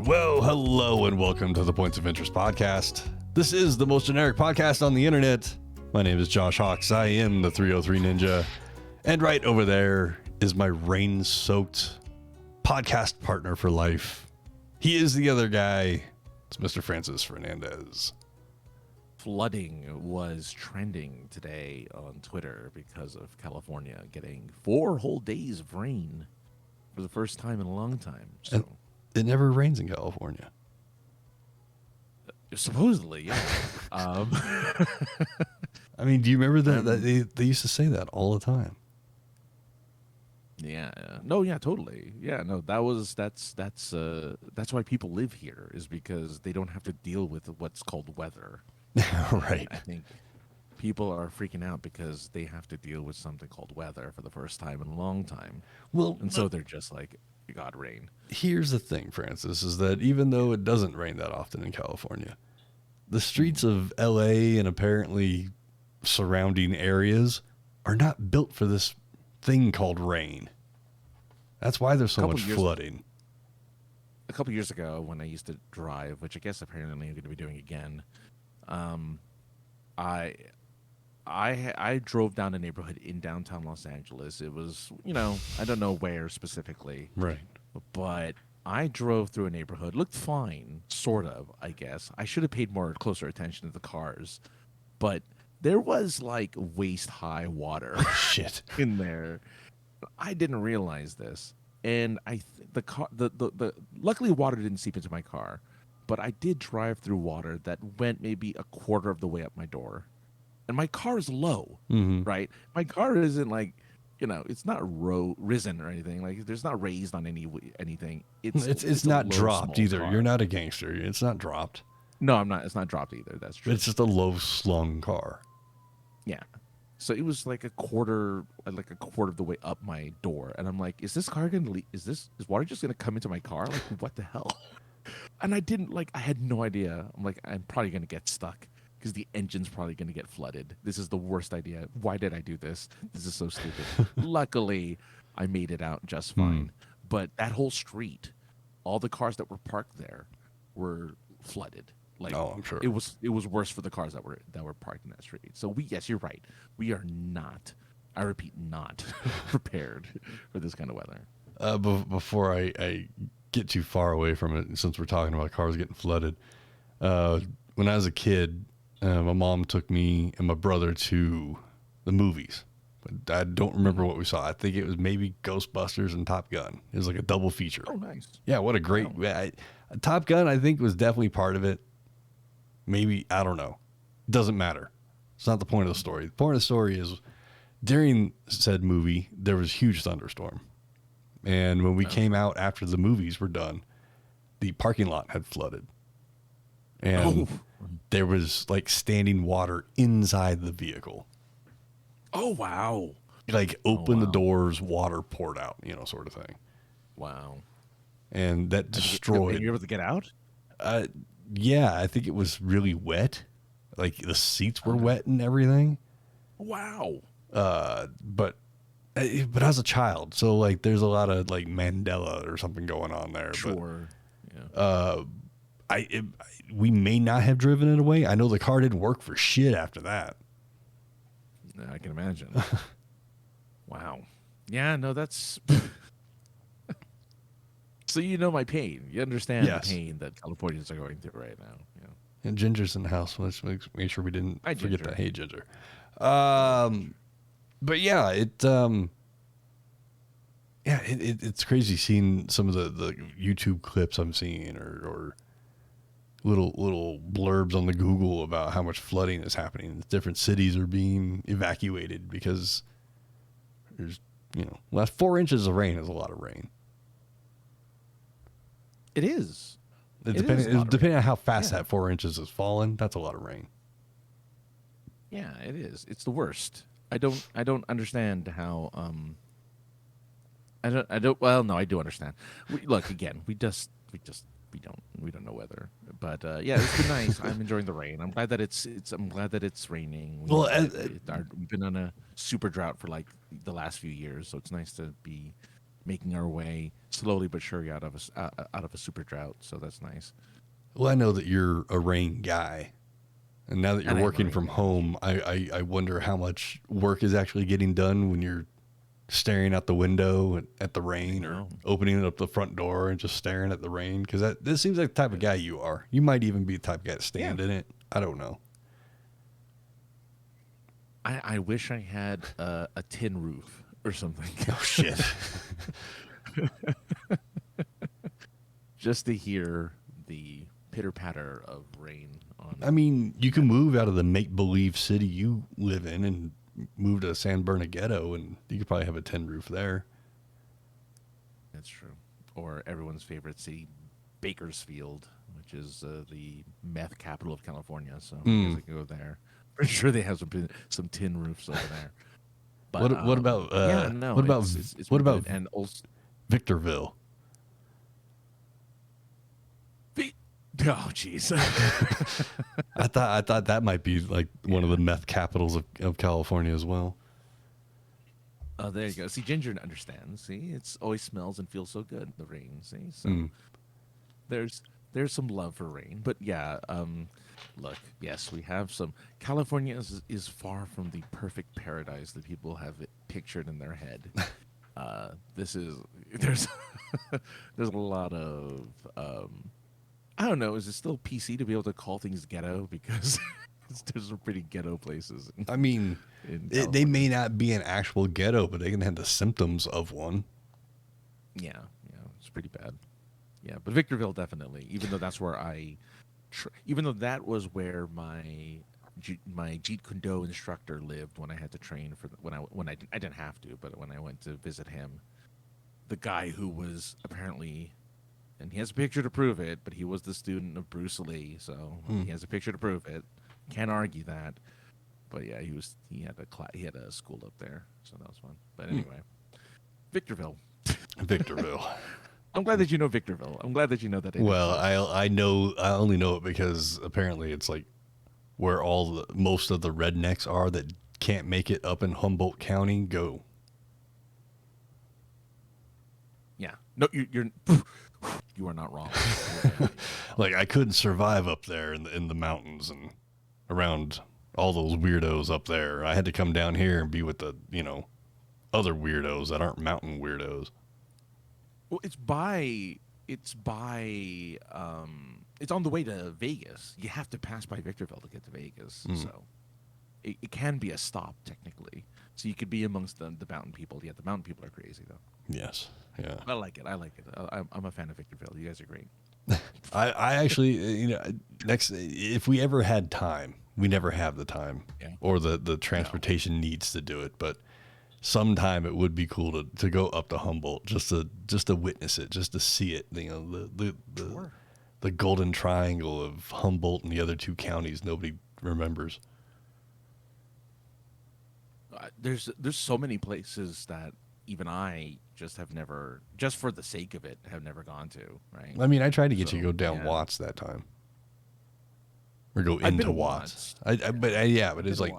Well, hello and welcome to the Points of Interest podcast. This is the most generic podcast on the internet. My name is Josh Hawks. I am the 303 Ninja. And right over there is my rain-soaked podcast partner for life. He is the other guy. It's Mr. Francis Fernandez. Flooding was trending today on Twitter because of California getting 4 whole days of rain for the first time in a long time. So. And it never rains in California. Supposedly, yeah. I mean, do you remember that they used to say that all the time? Yeah. No, yeah, totally. Yeah, no, that's why people live here, is because they don't have to deal with what's called weather. Right. I think people are freaking out because they have to deal with something called weather for the first time in a long time. Well, and so they're just like, God, rain. Here's the thing, Francis, is that even though it doesn't rain that often in California, the streets of LA and apparently surrounding areas are not built for this thing called rain. That's why there's so much flooding. A couple years ago, when I used to drive, which I guess apparently I'm going to be doing again, I drove down a neighborhood in downtown Los Angeles. It was, I don't know where specifically. Right. But I drove through a neighborhood, looked fine, sort of, I guess. I should have paid closer attention to the cars. But there was like waist-high water shit in there. I didn't realize this. And luckily water didn't seep into my car. But I did drive through water that went maybe a quarter of the way up my door. And my car is low, right? My car isn't like, it's not risen or anything. Like, there's not raised on anything. It's not dropped either. Car. You're not a gangster. It's not dropped. No, I'm not. It's not dropped either. That's true. It's just a low slung car. Yeah. So it was like a quarter of the way up my door, and I'm like, is this car gonna leak? Is water just gonna come into my car? Like, what the hell? And I had no idea. I'm like, I'm probably gonna get stuck because the engine's probably going to get flooded. This is the worst idea. Why did I do this? This is so stupid. Luckily, I made it out just fine. But that whole street, all the cars that were parked there were flooded. Like, oh, I'm sure. It was worse for the cars that were parked in that street. So yes, you're right. We are not, I repeat, not prepared for this kind of weather. Before I get too far away from it, since we're talking about cars getting flooded, when I was a kid, my mom took me and my brother to the movies. But I don't remember what we saw. I think it was maybe Ghostbusters and Top Gun. It was like a double feature. Oh, nice. Yeah, what a great... Wow. Top Gun, I think, was definitely part of it. Maybe, I don't know. Doesn't matter. It's not the point of the story. The point of the story is, during said movie, there was a huge thunderstorm. And when we came out after the movies were done, the parking lot had flooded. And there was like standing water inside the vehicle. Oh, wow. Like open the doors, water poured out, sort of thing. Wow. And that destroyed. Were you able to get out? Yeah, I think it was really wet. Like the seats were wet and everything. Wow. But I was a child, so like there's a lot of like Mandela or something going on there. Sure. But, yeah. We may not have driven it away. I know the car didn't work for shit after that. I can imagine. Wow. Yeah, no, that's... So my pain. You understand the pain that Californians are going through right now. Yeah. And Ginger's in the house. Let's make sure we didn't forget that. Hey, Ginger. But yeah, it's crazy seeing some of the YouTube clips I'm seeing or little blurbs on the Google about how much flooding is happening. Different cities are being evacuated because there's, last 4 inches of rain is a lot of rain. It is. Depending on how fast that 4 inches has fallen, that's a lot of rain. Yeah, it is. It's the worst. I don't understand how. Well, no, I do understand. Look, again, we don't know weather, but yeah, it's been nice. I'm enjoying the rain. I'm glad that I'm glad that it's raining. Well, we've been on a super drought for like the last few years, so it's nice to be making our way slowly but surely out of a super drought. So that's nice. Well, I know that you're a rain guy. And now that you're And I am a working rain from guy. home, I wonder how much work is actually getting done when you're staring out the window at the rain, or know. opening up the front door and just staring at the rain. Because this seems like the type of guy you are. You might even be the type of guy to stand in it. I don't know. I wish I had a tin roof or something. Oh, shit. Just to hear the pitter patter of rain on. I mean, you can move out of the make-believe city you live in and move to San Bernardino, and you could probably have a tin roof there. That's true. Or everyone's favorite city, Bakersfield, which is the meth capital of California. So I guess I can go there. Pretty sure they have some tin roofs over there. But What about yeah, no, what about it's what been about good. And also, Victorville? oh jeez. I thought that might be like one of the meth capitals of California as well. Oh, there you go. See, Ginger understands. See, it's always smells and feels so good. The rain. See, so there's some love for rain. But yeah, look, yes, we have some. California is far from the perfect paradise that people have it pictured in their head. There's there's a lot of I don't know. Is it still PC to be able to call things ghetto? Because there's some pretty ghetto places. I mean, they may not be an actual ghetto, but they can have the symptoms of one. Yeah, it's pretty bad. Yeah, but Victorville definitely. Even though that's where even though that was where my Jeet Kune Do instructor lived when I had to train when I didn't have to, but when I went to visit him, the guy who was apparently. And he has a picture to prove it, but he was the student of Bruce Lee, so he has a picture to prove it. Can't argue that. But yeah, he had a school up there, so that was fun. But anyway, Victorville. Victorville. I'm glad that you know Victorville. I'm glad that you know that. Well, I only know it because apparently it's like where most of the rednecks are that can't make it up in Humboldt County go. Yeah. No, you're you are not wrong. Like I couldn't survive up there in the mountains and around all those weirdos up there. I had to come down here and be with the, other weirdos that aren't mountain weirdos. Well, it's on the way to Vegas. You have to pass by Victorville to get to Vegas. So it can be a stop technically. So you could be amongst the mountain people. Yeah, the mountain people are crazy though. Yes. Yeah. I like it. I'm a fan of Victorville. You guys are great. I actually, if we ever had time, we never have the time or the transportation needs to do it, but sometime it would be cool to go up to Humboldt just to witness it, just to see it, the golden triangle of Humboldt and the other two counties nobody remembers. There's so many places that even I just have never, just for the sake of it, have never gone to. Right. I mean, I tried to get you to go down Watts that time, or go into Watts. But it's like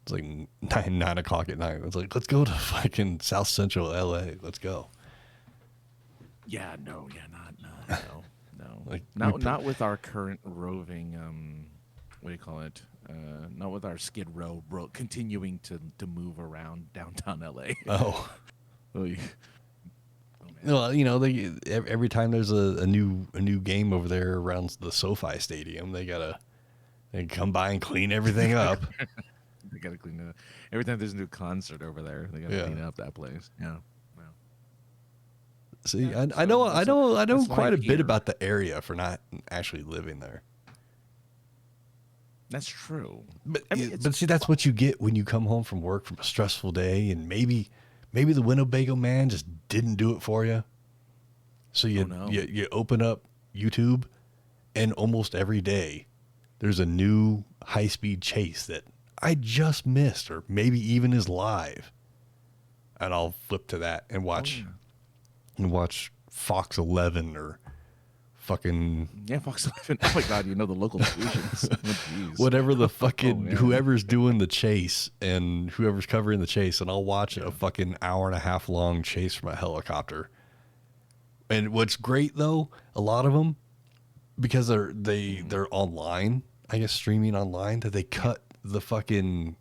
it's like 9 o'clock at night. It's like, let's go to fucking South Central LA. Let's go. Yeah. No. Like not with our current roving. What do you call it? Not with our Skid Row continuing to move around downtown LA. Oh. Oh, well, every time there's a new game over there around the SoFi Stadium, they come by and clean everything up. They gotta clean it up. Every time there's a new concert over there, they gotta clean up that place. Yeah. See, I know quite a bit about the area for not actually living there. That's true. But see, that's what you get when you come home from work from a stressful day, and maybe the Winnebago man just didn't do it for you. So you open up YouTube, and almost every day there's a new high-speed chase that I just missed, or maybe even is live, and I'll flip to that and watch Fox 11 or fucking Yeah, Fox 11. Oh my God, you know the local stations. Oh, jeez. whatever the fucking man. whoever's doing the chase and whoever's covering the chase, and I'll watch a fucking hour and a half long chase from a helicopter. And what's great though, a lot of them, because they're online, I guess streaming online, that they cut the fucking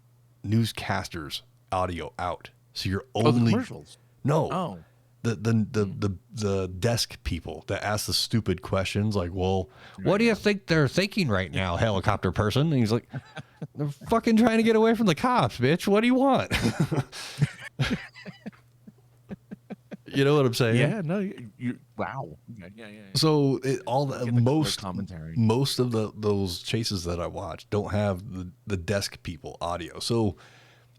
newscasters audio out, so you're the only commercials. no. Oh. The desk people that ask the stupid questions like, well, what do you think they're thinking right now, helicopter person? And he's like, they're fucking trying to get away from the cops, bitch. What do you want? You know what I'm saying? Yeah, no, you wow. Yeah. So Commentary. most of those chases that I watch don't have the desk people audio. So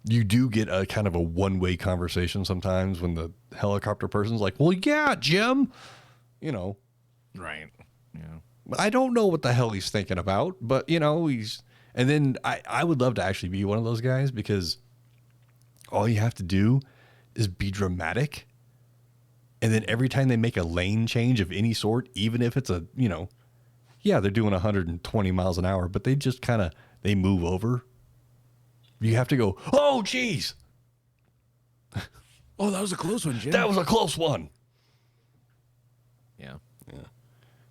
you do get a kind of a one-way conversation sometimes when the helicopter person's like, well, yeah, Jim, you know. Right. Yeah. I don't know what the hell he's thinking about, but, you know, and then I would love to actually be one of those guys, because all you have to do is be dramatic. And then every time they make a lane change of any sort, even if it's they're doing 120 miles an hour, but they just they move over. You have to go, oh, geez. Oh, that was a close one, Jim. That was a close one. Yeah.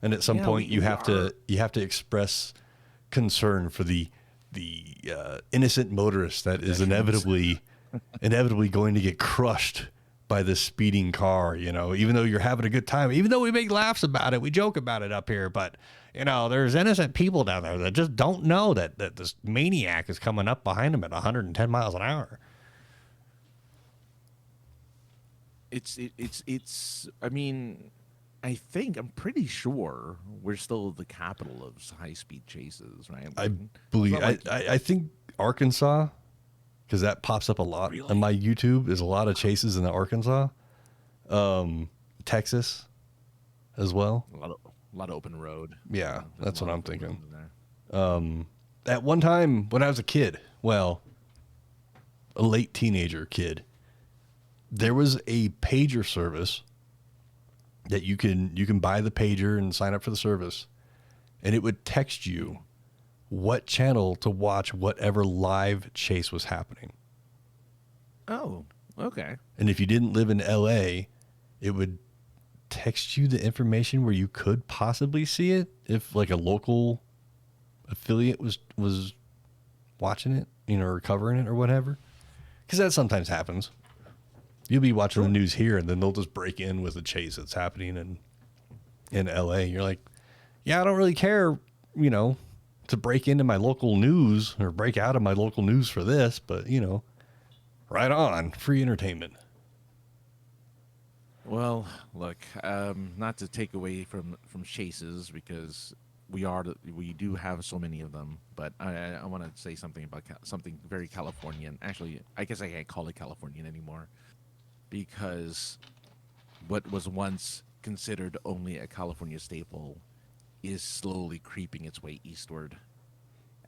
And at some point, you have to express concern for the innocent motorist that is inevitably going to get crushed by this speeding car. You know, even though you're having a good time, even though we make laughs about it, we joke about it up here, but you know, there's innocent people down there that just don't know that this maniac is coming up behind them at 110 miles an hour. It's. I mean, I'm pretty sure we're still the capital of high-speed chases, right? I believe. I think Arkansas, because that pops up a lot on my YouTube. There's a lot of chases in Arkansas, Texas, as well. A lot of open road. Yeah, that's what I'm thinking. At one time when I was a kid, a late teenager kid, there was a pager service that you can buy the pager and sign up for the service, and it would text you what channel to watch whatever live chase was happening. Oh, okay. And if you didn't live in LA, it would text you the information where you could possibly see it if like a local affiliate was watching it, or covering it or whatever. Because that sometimes happens. You'll be watching the news here, and then they'll just break in with a chase that's happening in LA. You're like, yeah, I don't really care, to break into my local news or break out of my local news for this, but, right on, free entertainment. Well, look, not to take away from chases, because we do have so many of them, but I want to say something about something very Californian. Actually, I guess I can't call it Californian anymore, because what was once considered only a California staple is slowly creeping its way eastward,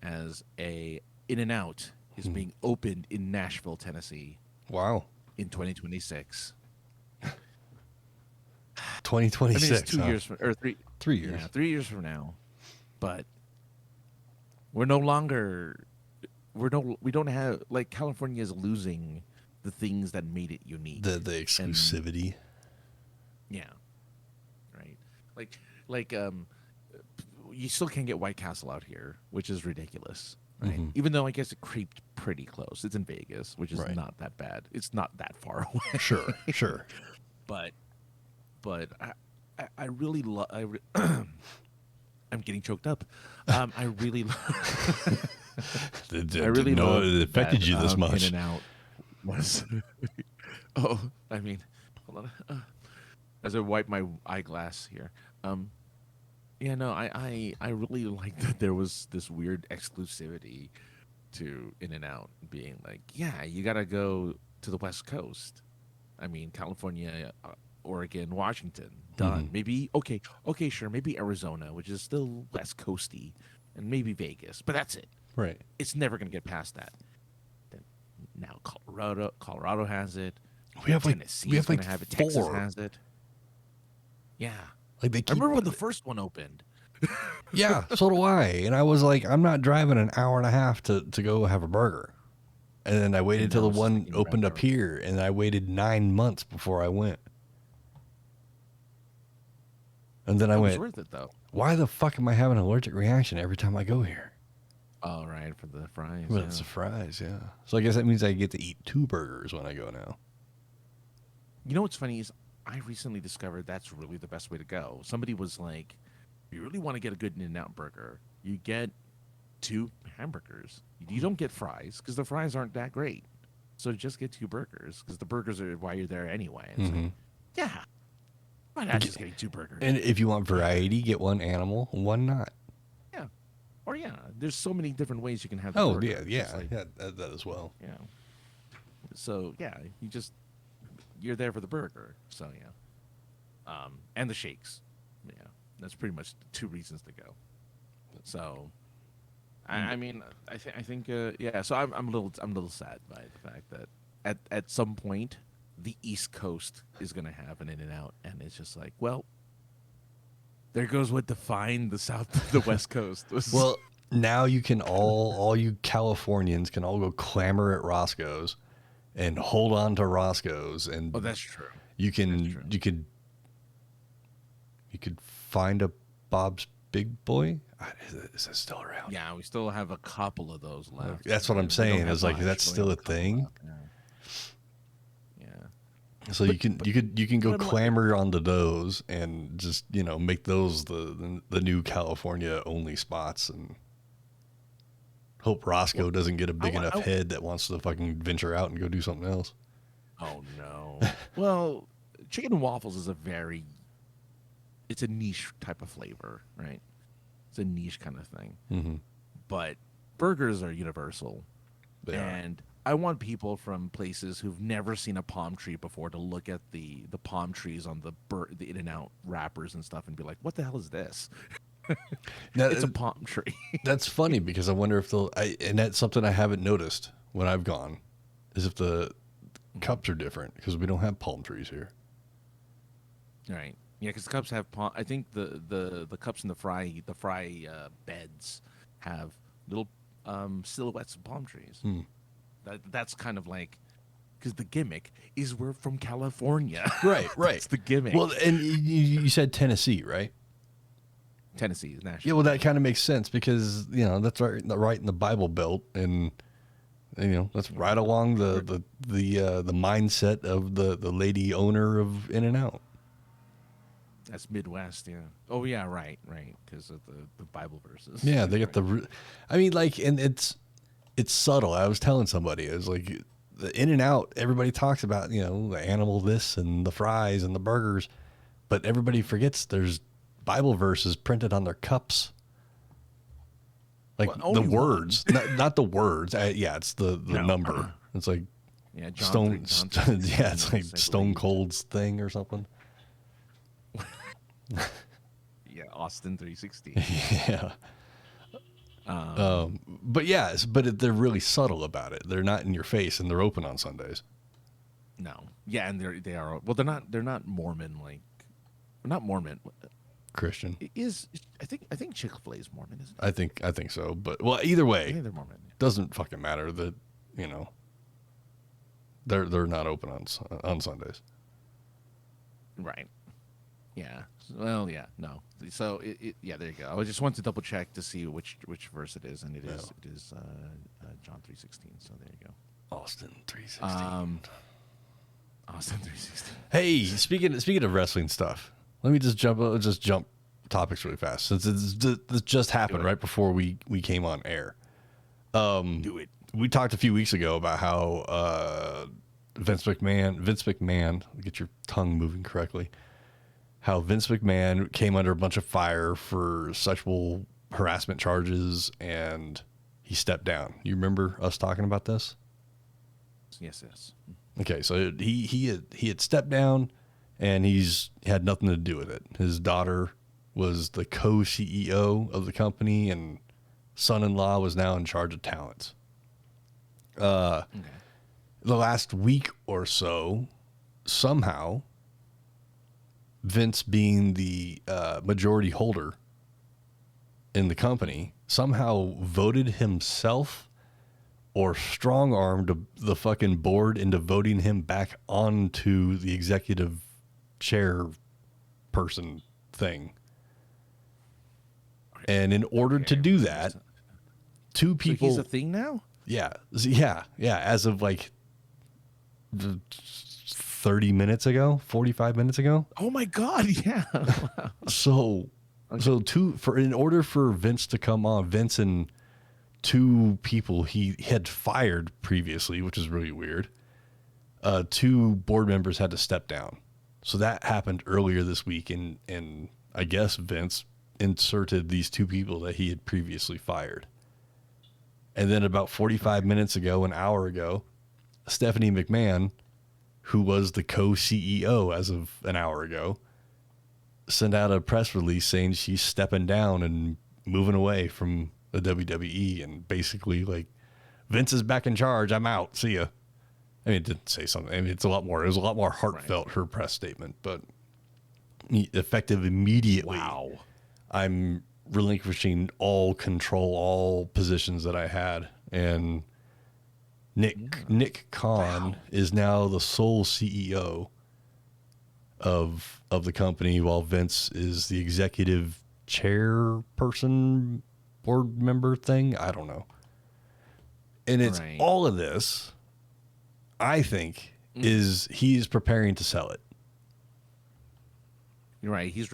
as a In-N-Out is being opened in Nashville, Tennessee. Wow. In 2026. 2026. I mean, it's 2 years from, or 3 years. Yeah, 3 years from now. But we don't have, like, California is losing the things that made it unique. The exclusivity. Yeah. Right. Like you still can't get White Castle out here, which is ridiculous. Right. Mm-hmm. Even though I guess it creeped pretty close. It's in Vegas, which is right. not that bad. It's not that far away. Sure. But I really love. I'm getting choked up. I really. I really know it affected you this much. In-N-Out was. Oh, I mean, hold on. As I wipe my eyeglass here. Yeah, no, I really like that there was this weird exclusivity to In-N-Out being like, yeah, you got to go to the West Coast. I mean, California, Oregon, Washington, done. Mm-hmm. Maybe, okay, sure, maybe Arizona, which is still West Coasty, and maybe Vegas, but that's it. Right. It's never going to get past that. Then now Colorado has it. We have Tennessee's going to have it. Texas 4. has it. Yeah. Like they I keep. remember when the first one opened. Yeah, so do I. And I was like, I'm not driving an hour and a half to go have a burger. And then I waited And till now the it's one sticking opened around up there. here, and I waited 9 months before I went. And then I It was went, worth it though. why the fuck am I having an allergic reaction every time I go here? Oh, right, for the fries. Well, yeah. it's the fries, yeah. So I guess that means I get to eat 2 burgers when I go now. You know what's funny is I recently discovered that's really the best way to go. Somebody was like, if you really want to get a good In-N-Out burger, you get 2 hamburgers. You don't get fries because the fries aren't that great. So just get 2 burgers because the burgers are why you're there anyway. It's like, yeah, why not just getting 2 burgers? And if you want variety, get 1 animal, 1 not. Yeah. Or yeah, there's so many different ways you can have the Oh, burger. yeah, It's yeah, just like, yeah, that as well. yeah. So yeah, you're there for the burger. So yeah. And the shakes. Yeah. That's pretty much 2 reasons to go. So I mean, I think yeah. So I'm a little sad by the fact that at some point the East Coast is going to have an In-N-Out, and it's just like, well, there goes what defined the West Coast. Well, now you can all you Californians can all go clamor at Roscoe's and hold on to Roscoe's, and oh, that's true. you That's can true. you could find a Bob's Big Boy. Is that still around? Yeah, we still have a couple of those left. That's what I'm We don't saying. have Is like, much, is that but we still have a couple thing? left, yeah. So you can go but- clamor onto those and just make those the new California only spots, and hope Roscoe doesn't get a big enough head that wants to fucking venture out and go do something else. Oh no. Well, chicken and waffles is it's a niche type of flavor, right? It's a niche kind of thing. Mm-hmm. But burgers are universal. They are. And I want people from places who've never seen a palm tree before to look at the palm trees on the In-N-Out wrappers and stuff and be like, "What the hell is this?" Now, It's a palm tree. that's funny because I wonder if and that's something I haven't noticed when I've gone, is if the cups are different because we don't have palm trees here. Right. Yeah, because cups have palm. I think the cups in the fry beds have little silhouettes of palm trees. That's kind of like, because the gimmick is we're from California. Right. That's the gimmick. Well, and you said Tennessee, right? Tennessee is national. Yeah, well, that kind of makes sense because that's right in the Bible Belt, and that's right along the mindset of the lady owner of In-N-Out. That's Midwest, yeah. Oh yeah, right, because of the Bible verses. Yeah, they get I mean, like, and it's subtle. I was telling somebody, it was like the In-N-Out. Everybody talks about the animal this and the fries and the burgers, but everybody forgets there's Bible verses printed on their cups. Like Well, the only words, not the words. Yeah, it's the number. It's like Yeah, John 3:16, yeah, it's like I Stone believe. Cold's thing or something. Yeah, Austin 3:16. Yeah. But yeah, they're really subtle about it. They're not in your face, and they're open on Sundays. No. Yeah, and they are. Well, they're not Mormon like. Not Mormon. Christian, It is I think Chick-fil-A is Mormon, isn't it? I think so. But well, either I way, think they're Mormon. doesn't fucking matter that they're not open on Sundays. Right. Yeah. Well, yeah. No. So yeah. There you go. I just wanted to double check to see which verse it is, and it is John 3:16. So there you go. Austin 3:16. Austin 3:16. Hey, speaking of wrestling stuff, let me just jump topics really fast since this just happened right before we came on air. Do it. We talked a few weeks ago about how Vince McMahon, get your tongue moving correctly, how Vince McMahon came under a bunch of fire for sexual harassment charges, and he stepped down. You remember us talking about this? Yes. Okay, so he had stepped down, and he's had nothing to do with it. His daughter was the co-CEO of the company, and son-in-law was now in charge of talents. Okay. The last week or so, somehow, Vince being the majority holder in the company, somehow voted himself or strong-armed the fucking board into voting him back onto the executive chair person thing. And in order to do that, two people... So he's a thing now? Yeah. As of like 30 minutes ago, 45 minutes ago. Oh my God. Yeah. So in order for Vince to come on, Vince and two people he had fired previously, which is really weird. Two board members had to step down. So that happened earlier this week. And I guess Vince inserted these two people that he had previously fired. And then about 45 minutes ago, an hour ago, Stephanie McMahon, who was the co-CEO as of an hour ago, sent out a press release saying she's stepping down and moving away from the WWE, and basically like, Vince is back in charge. I'm out. See ya. I mean, it didn't say something. I mean, it was a lot more heartfelt, right, her press statement, but effective immediately. Wow. I'm relinquishing all control, all positions that I had. And Nick Khan is now the sole CEO of the company, while Vince is the executive chairperson, board member thing. I don't know. And it's right. All of this, I think, is he's preparing to sell it. You're right. He's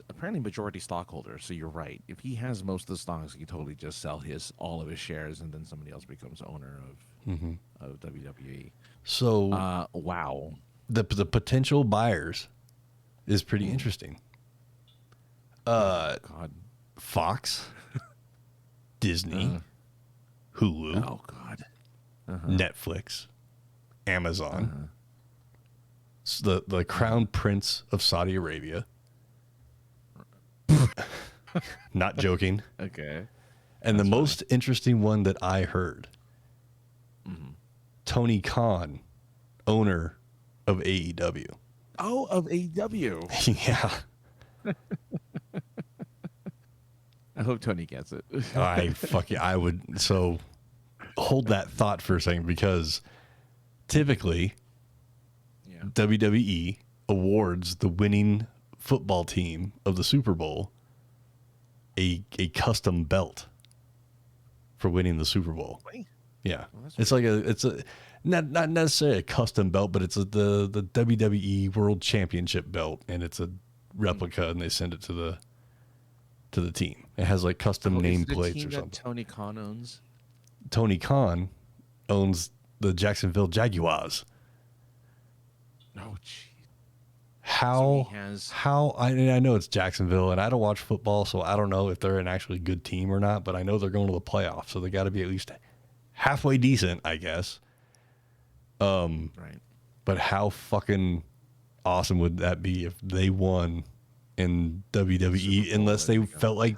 apparently majority stockholder. So you're right. If he has most of the stocks, he can totally just sell all of his shares, and then somebody else becomes owner of WWE. So wow, the potential buyers is pretty interesting. God, Fox, Disney, Hulu, oh God, Netflix, Amazon. The Crown Prince of Saudi Arabia. Not joking. Okay. And the most interesting one that I heard, Tony Khan, owner of AEW. Oh, of AEW. Yeah. I hope Tony gets it. I would. So hold that thought for a second, because typically WWE awards the winning football team of the Super Bowl a custom belt for winning the Super Bowl. Really? Yeah, it's not necessarily a custom belt, but it's the WWE World Championship belt, and it's a replica, and they send it to the team. It has like custom nameplates or something. Tony Khan owns. Tony Khan owns the Jacksonville Jaguars. Oh, gee. How I know it's Jacksonville, and I don't watch football, so I don't know if they're an actually good team or not, but I know they're going to the playoffs, so they got to be at least halfway decent, I guess. Right. But how fucking awesome would that be if they won in WWE, unless they felt like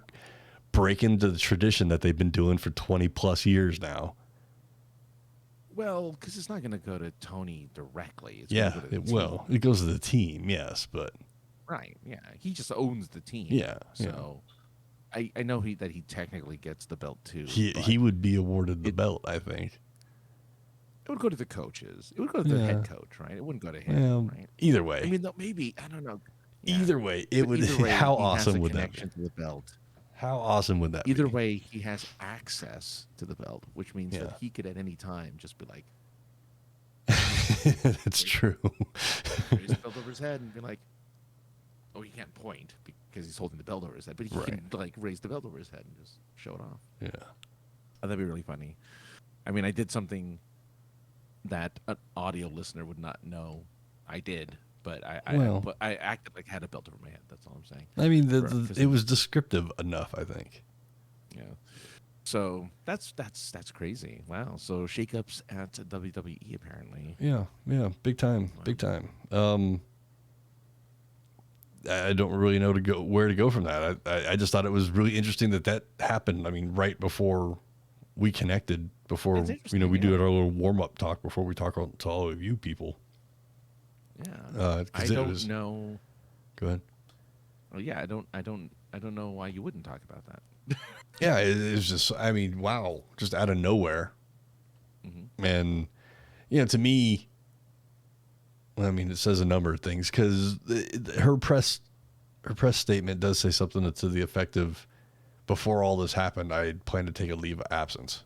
breaking the tradition that they've been doing for 20 plus years now? Well, because it's not going to go to Tony directly. It will. It goes to the team, yes, but right, yeah, he just owns the team. Yeah, so I know that he technically gets the belt too. He would be awarded the belt, I think. It would go to the coaches. It would go to the head coach, right? It wouldn't go to him, right? Either way, I mean, maybe I don't know. Yeah. Either way, it would. How awesome would that be? To the belt. How awesome would that be? Either way, he has access to the belt, which means that he could at any time just be like, That's true. Raise the belt over his head and be like, oh, he can't point because he's holding the belt over his head, but he can like raise the belt over his head and just show it off. Yeah. Oh, that'd be really funny. I mean, I did something that an audio listener would not know I did, but I acted like I had a belt over my head. That's all I'm saying. I mean, it was descriptive enough, I think. Yeah. So that's crazy. Wow. So shakeups at WWE apparently. Yeah, big time, wow. Big time. I don't really know where to go from that. I just thought it was really interesting that happened. I mean, right before we connected, before we do our little warm up talk before we talk to all of you people. Yeah. I don't know. Go ahead. Oh yeah, I don't know why you wouldn't talk about that. Yeah, it's just, I mean, wow, just out of nowhere. Mm-hmm. And, to me, I mean, it says a number of things because her press statement does say something to the effect of, before all this happened, I had planned to take a leave of absence.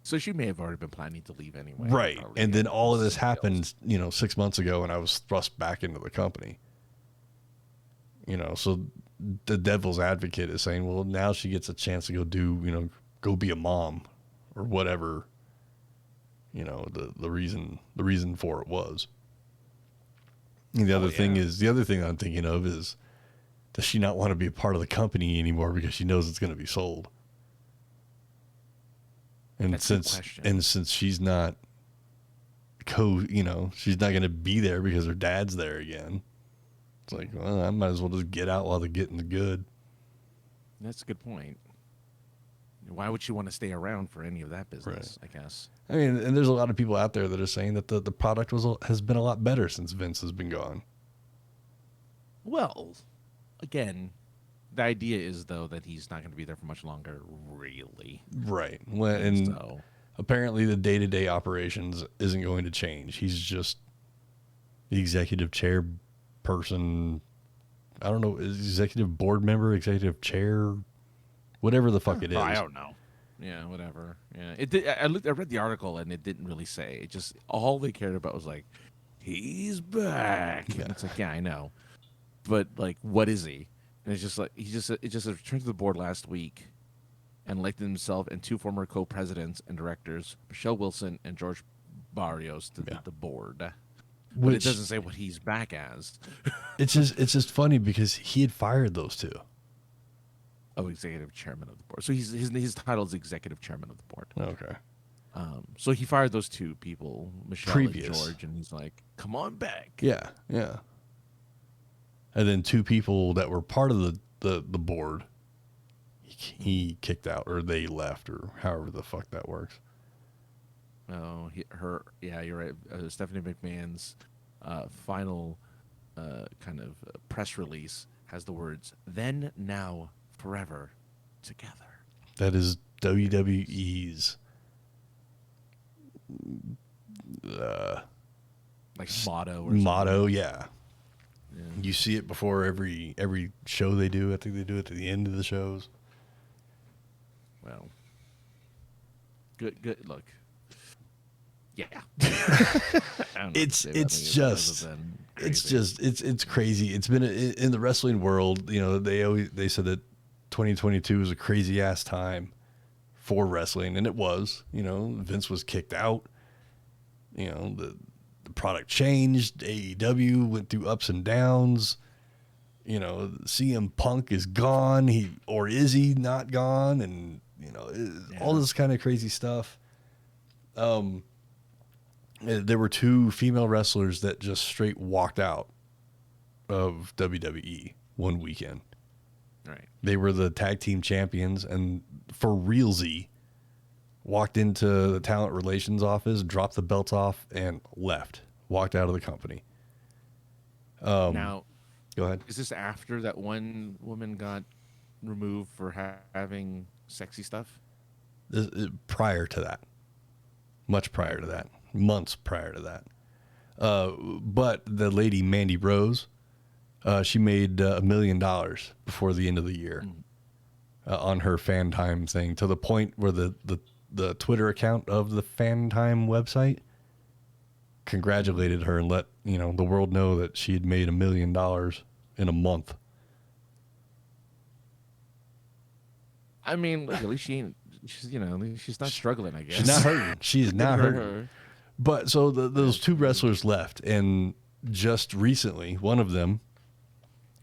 So she may have already been planning to leave anyway. Right. Probably. And then all of this happened, 6 months ago, and I was thrust back into the company. So the devil's advocate is saying, well, now she gets a chance to go be a mom or whatever, the reason for it was. And the other thing I'm thinking of is, does she not want to be a part of the company anymore because she knows it's going to be sold? And That's since she's not she's not going to be there because her dad's there again. It's like, well, I might as well just get out while they're getting the good. That's a good point. Why would she want to stay around for any of that business, I guess? I mean, and there's a lot of people out there that are saying that the product has been a lot better since Vince has been gone. Well, again, the idea is, though, that he's not going to be there for much longer, really. Right. And apparently the day-to-day operations isn't going to change. He's just the executive chairperson. I don't know, executive board member, executive chair, whatever the fuck it is. I don't know. Yeah, whatever. Yeah, I read the article and it didn't really say. It just, all they cared about was like, he's back. Yeah. And it's like, yeah, I know, but like, what is he? And it's just like it just returned to the board last week, and elected himself and two former co-presidents and directors, Michelle Wilson and George Barrios, to the board. But it doesn't say what he's back as. It's just funny because he had fired those two. Oh, executive chairman of the board. So his title is executive chairman of the board. Okay. So he fired those two people, Michelle and George, and he's like, "Come on back." Yeah, yeah. And then two people that were part of the board, he kicked out, or they left, or however the fuck that works. Oh, yeah, you're right. Stephanie McMahon's final kind of press release has the words, "Then, now, forever, together." That is WWE's like motto or motto, something. Yeah. You see it before every show they do. I think they do it at the end of the shows. Well, good. Look, yeah. It's crazy. It's been in the wrestling world. They said that 2022 was a crazy ass time for wrestling, and it was. Vince was kicked out. The product changed. AEW went through ups and downs. CM Punk is gone. Is he not gone? And all this kind of crazy stuff. There were two female wrestlers that just straight walked out of WWE one weekend. Right. They were the tag team champions, and for realsy, walked into the talent relations office, dropped the belts off, and left. Walked out of the company. Now, go ahead. Is this after that one woman got removed for having sexy stuff? Prior to that. Much prior to that. Months prior to that. But the lady, Mandy Rose, she made $1 million before the end of the year on her Fan Time thing, to the point where the Twitter account of the Fan Time website congratulated her and let the world know that she had made $1 million in a month. I mean, look, at least she's not struggling, I guess. She's not hurting. She's not hurting. But so those two wrestlers left, and just recently, one of them,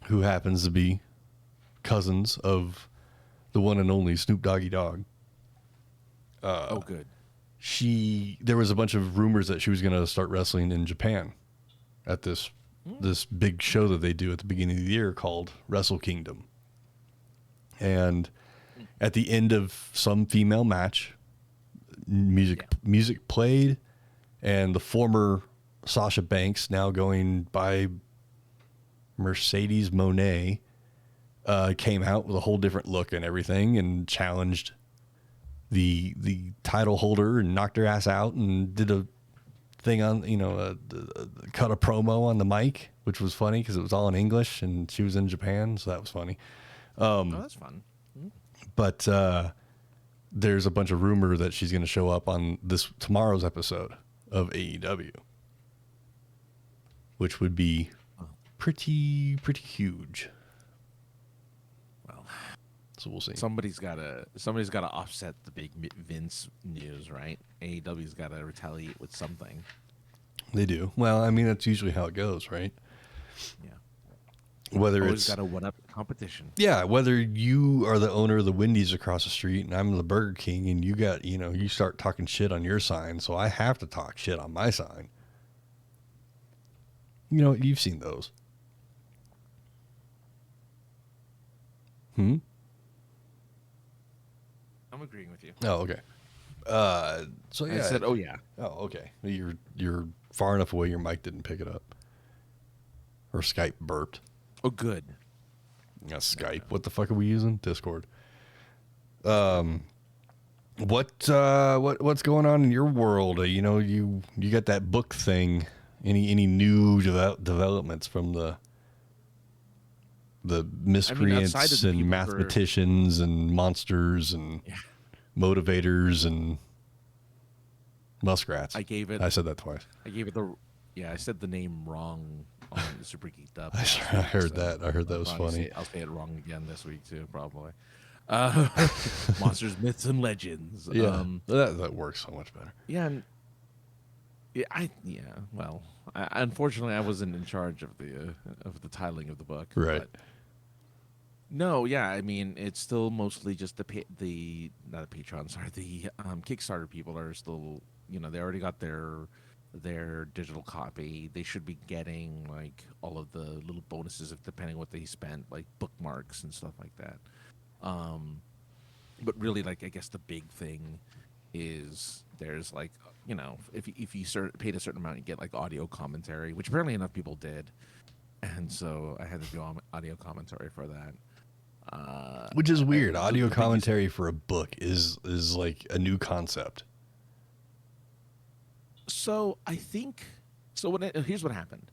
who happens to be cousins of the one and only Snoop Doggy Dogg. Good. There was a bunch of rumors that she was going to start wrestling in Japan at this big show that they do at the beginning of the year called Wrestle Kingdom. And at the end of some female match, music played, and the former Sasha Banks, now going by Mercedes Monet, came out with a whole different look and everything, and challenged the title holder and knocked her ass out, and did a thing on, cut a promo on the mic, which was funny because it was all in English and she was in Japan, so that was funny. Oh, that's fun. But there's a bunch of rumor that she's going to show up on tomorrow's episode of AEW, which would be pretty huge. Well, so we'll see. Somebody's got to offset the big Vince news, right? AEW's got to retaliate with something. They do. Well, I mean, that's usually how it goes, right? Yeah. Whether Always it's got to one up competition. Yeah, whether you are the owner of the Wendy's across the street and I'm the Burger King, and you start talking shit on your sign, so I have to talk shit on my sign. You've seen those. I'm agreeing with you. Oh, okay. So yeah. I said, oh yeah. Oh, okay. You're far enough away your mic didn't pick it up. Or Skype burped. Oh, good. Yeah, Skype. What the fuck are we using? Discord. What's going on in your world? You got that book thing. Any new developments from the miscreants and mathematicians and monsters and motivators and muskrats? I said that twice. I said the name wrong on the Super Geeked Up. I heard that. I heard that was funny. I'll say it wrong again this week too, probably. Monsters, Myths, and Legends. Yeah, that works so much better. Yeah, Well, unfortunately, I wasn't in charge of the titling of the book. Right. But no, yeah. I mean, it's still mostly just not the Patreon. Sorry, the Kickstarter people are still. They already got their digital copy. They should be getting like all of the little bonuses depending what they spent, like bookmarks and stuff like that. But really, like, I guess the big thing is there's like, if you paid a certain amount, you get like audio commentary, which apparently enough people did, and so I had to do audio commentary for that. Which is weird. Audio commentary for a book is like a new concept. So I think here's what happened.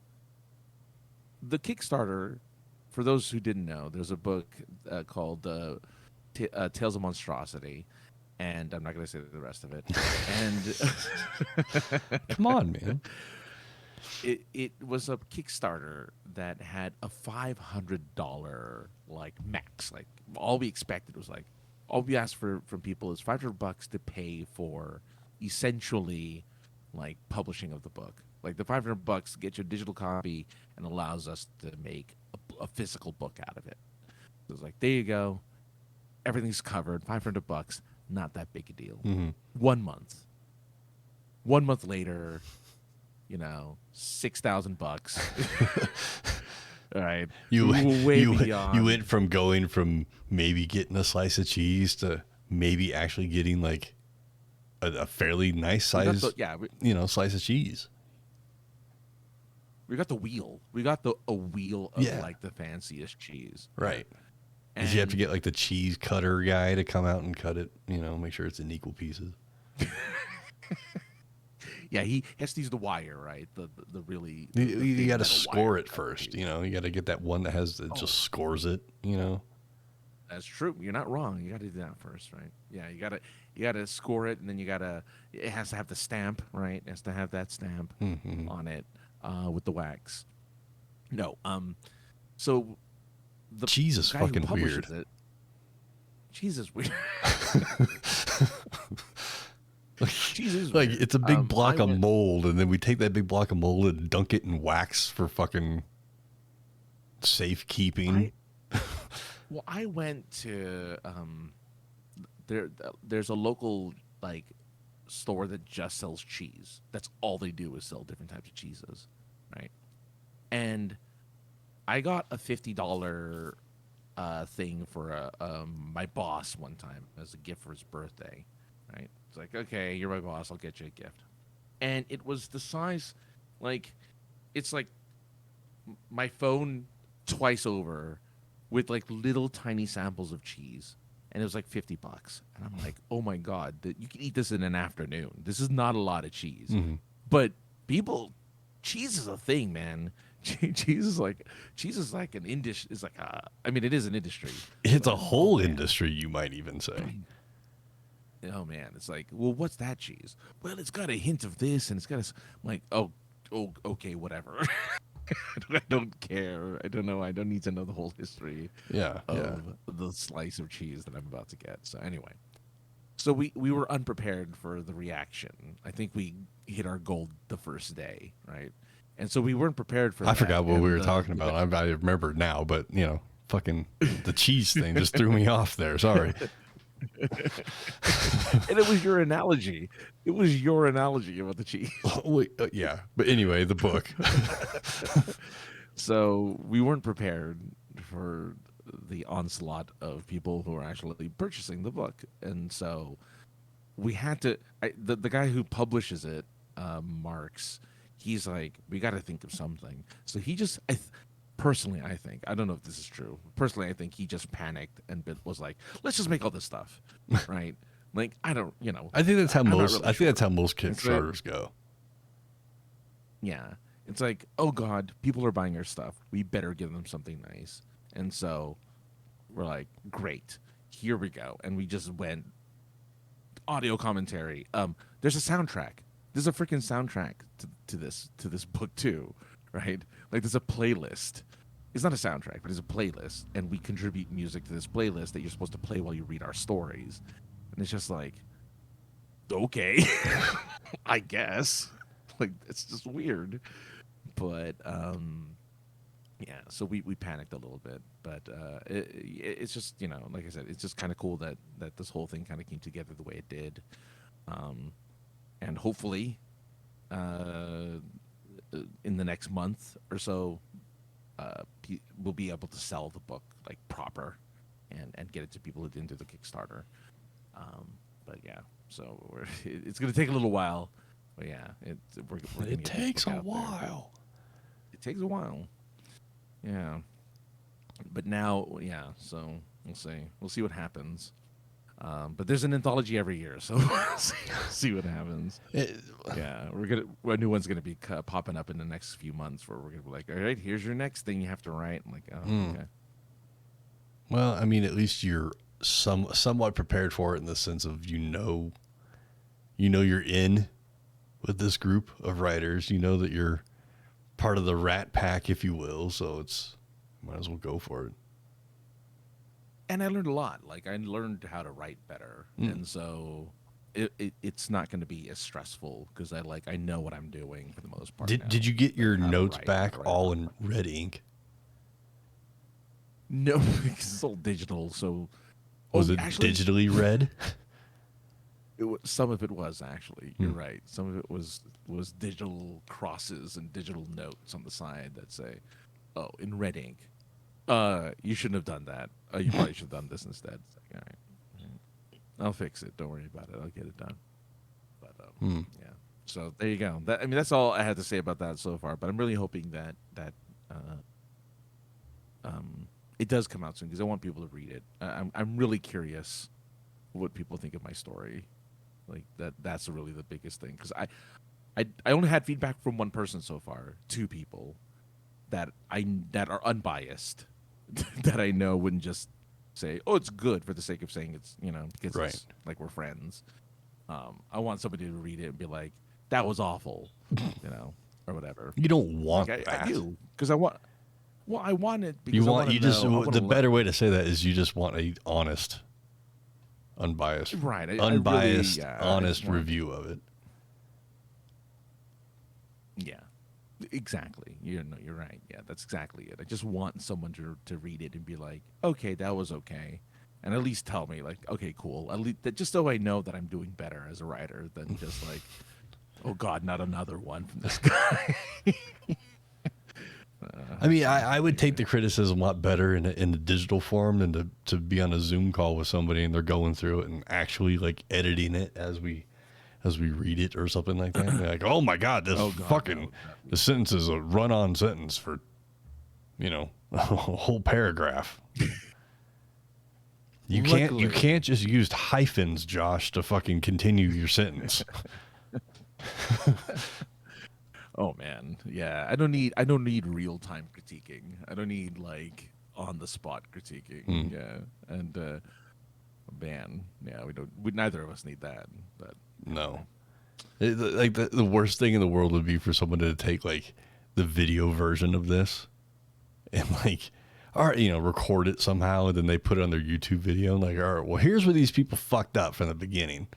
The Kickstarter, for those who didn't know, there's a book called Tales of Monstrosity, and I'm not going to say the rest of it. And come on, man. It was a Kickstarter that had a $500 like max. Like all we expected was like all we asked from people is $500 to pay for essentially like publishing of the book. Like the $500 gets you a digital copy and allows us to make a physical book out of it. So it's like, there you go, everything's covered. $500, not that big a deal. Mm-hmm. 1 month. 1 month later, $6,000. All right, you beyond. You went from going from maybe getting a slice of cheese to maybe actually getting like a fairly nice size, slice of cheese. We got the wheel. We got a wheel of like the fanciest cheese. Right. Did you have to get like the cheese cutter guy to come out and cut it? Make sure it's in equal pieces. Yeah, he has to use the wire, right? The really. You got to score it first. You got to get that one that just scores it. That's true. You're not wrong. You got to do that first, right? Yeah, you got to score it, and then it has to have the stamp, right? It has to have that stamp on it with the wax. No, so the cheese is fucking weird. Cheese is weird. Cheese is like weird. It's a big block of mold, and then we take that big block of mold and dunk it in wax for fucking safekeeping. Well, I went to there's a local like store that just sells cheese. That's all they do is sell different types of cheeses, right? And I got a $50 thing for my boss one time as a gift for his birthday, right? It's like, okay, you're my boss, I'll get you a gift. And it was the size, Like, it's like my phone twice over with like little tiny samples of cheese, and it was like $50. And I'm like, oh my god, you can eat this in an afternoon. This is not a lot of cheese, but people, cheese is a thing, man. Cheese is like an industry. It's like I mean, it is an industry. It's a whole industry, you might even say. Oh man, it's like, well, what's that cheese? Well, it's got a hint of this, and it's got a. I'm like, oh, okay, whatever. I don't care. I don't know. I don't need to know the whole history of the slice of cheese that I'm about to get. So anyway, so we were unprepared for the reaction. I think we hit our goal the first day, right? And so we weren't prepared for. I forgot what we were talking about. I remember now, but fucking the cheese thing just threw me off there. Sorry. And it was your analogy. It was your analogy about the cheese. Yeah, but anyway, the book. So we weren't prepared for the onslaught of people who are actually purchasing the book, and so we had to. The guy who publishes it, Marks, he's like, we got to think of something. So he just. Personally, I think, I don't know if this is true. Personally, I think he just panicked and was like, "Let's just make all this stuff," right? Like, I don't, I think that's how most. Really I think that's how most Kickstarters go. Yeah, it's like, oh god, people are buying our stuff. We better give them something nice. And so we're like, great, here we go. And we just went audio commentary. There's a soundtrack. There's a freaking soundtrack to this book too, right? Like, there's a playlist. It's not a soundtrack, but it's a playlist, and we contribute music to this playlist that you're supposed to play while you read our stories. And it's just like, okay, I guess. Like, it's just weird. But yeah, so we panicked a little bit, but it's just, like I said, it's just kind of cool that this whole thing kind of came together the way it did. And hopefully in the next month or so, we'll be able to sell the book like proper and get it to people who didn't do the Kickstarter. But yeah, so it's going to take a little while. But yeah, it takes a while. It takes a while. Yeah. But now, yeah, so we'll see. We'll see what happens. But there's an anthology every year, so we'll see what happens. Yeah, a new one's gonna be popping up in the next few months, where we're gonna be like, all right, here's your next thing you have to write. I'm like, oh, okay. Well, I mean, at least you're somewhat prepared for it in the sense of you're in with this group of writers. You know that you're part of the rat pack, if you will. So might as well go for it. And I learned a lot. Like, I learned how to write better, and so it's not going to be as stressful because I know what I'm doing for the most part. Did you get your notes back all in red ink? No, because it's all digital. So was it actually digitally read? Some of it was actually. You're right. Some of it was digital crosses and digital notes on the side that say, "Oh, in red ink. You shouldn't have done that. You probably should have done this instead." It's like, all right, I'll fix it. Don't worry about it. I'll get it done. But yeah. So there you go. That's all I had to say about that so far. But I'm really hoping that it does come out soon because I want people to read it. I'm really curious what people think of my story. Like that's really the biggest thing because I only had feedback from one person so far, 2 people that are unbiased. That I know wouldn't just say, "Oh, it's good" for the sake of saying it's, because right. It's like we're friends. I want somebody to read it and be like, "That was awful," or whatever. You don't want that. I do because I want. Well, I want it because the better way to say that is you just want a honest, unbiased, right? Unbiased, honest review of it. Yeah. Exactly. You're right. Yeah, that's exactly it. I just want someone to read it and be like, okay, that was okay. And at least tell me, like, okay, cool. At least just so I know that I'm doing better as a writer than just like, oh God, not another one from this guy. I would take the criticism a lot better in the digital form than to be on a Zoom call with somebody and they're going through it and actually like editing it as we as we read it or something like that. We're like, oh my God, this the sentence is a run-on sentence for, a whole paragraph. You can't just use hyphens, Josh, to fucking continue your sentence. Oh man, yeah. I don't need real time critiquing. I don't need like on the spot critiquing. Yeah, and man, yeah, neither of us need that. But no, like the worst thing in the world would be for someone to take like the video version of this and like, all right, record it somehow, and then they put it on their YouTube video. And like, all right, well, here's where these people fucked up from the beginning.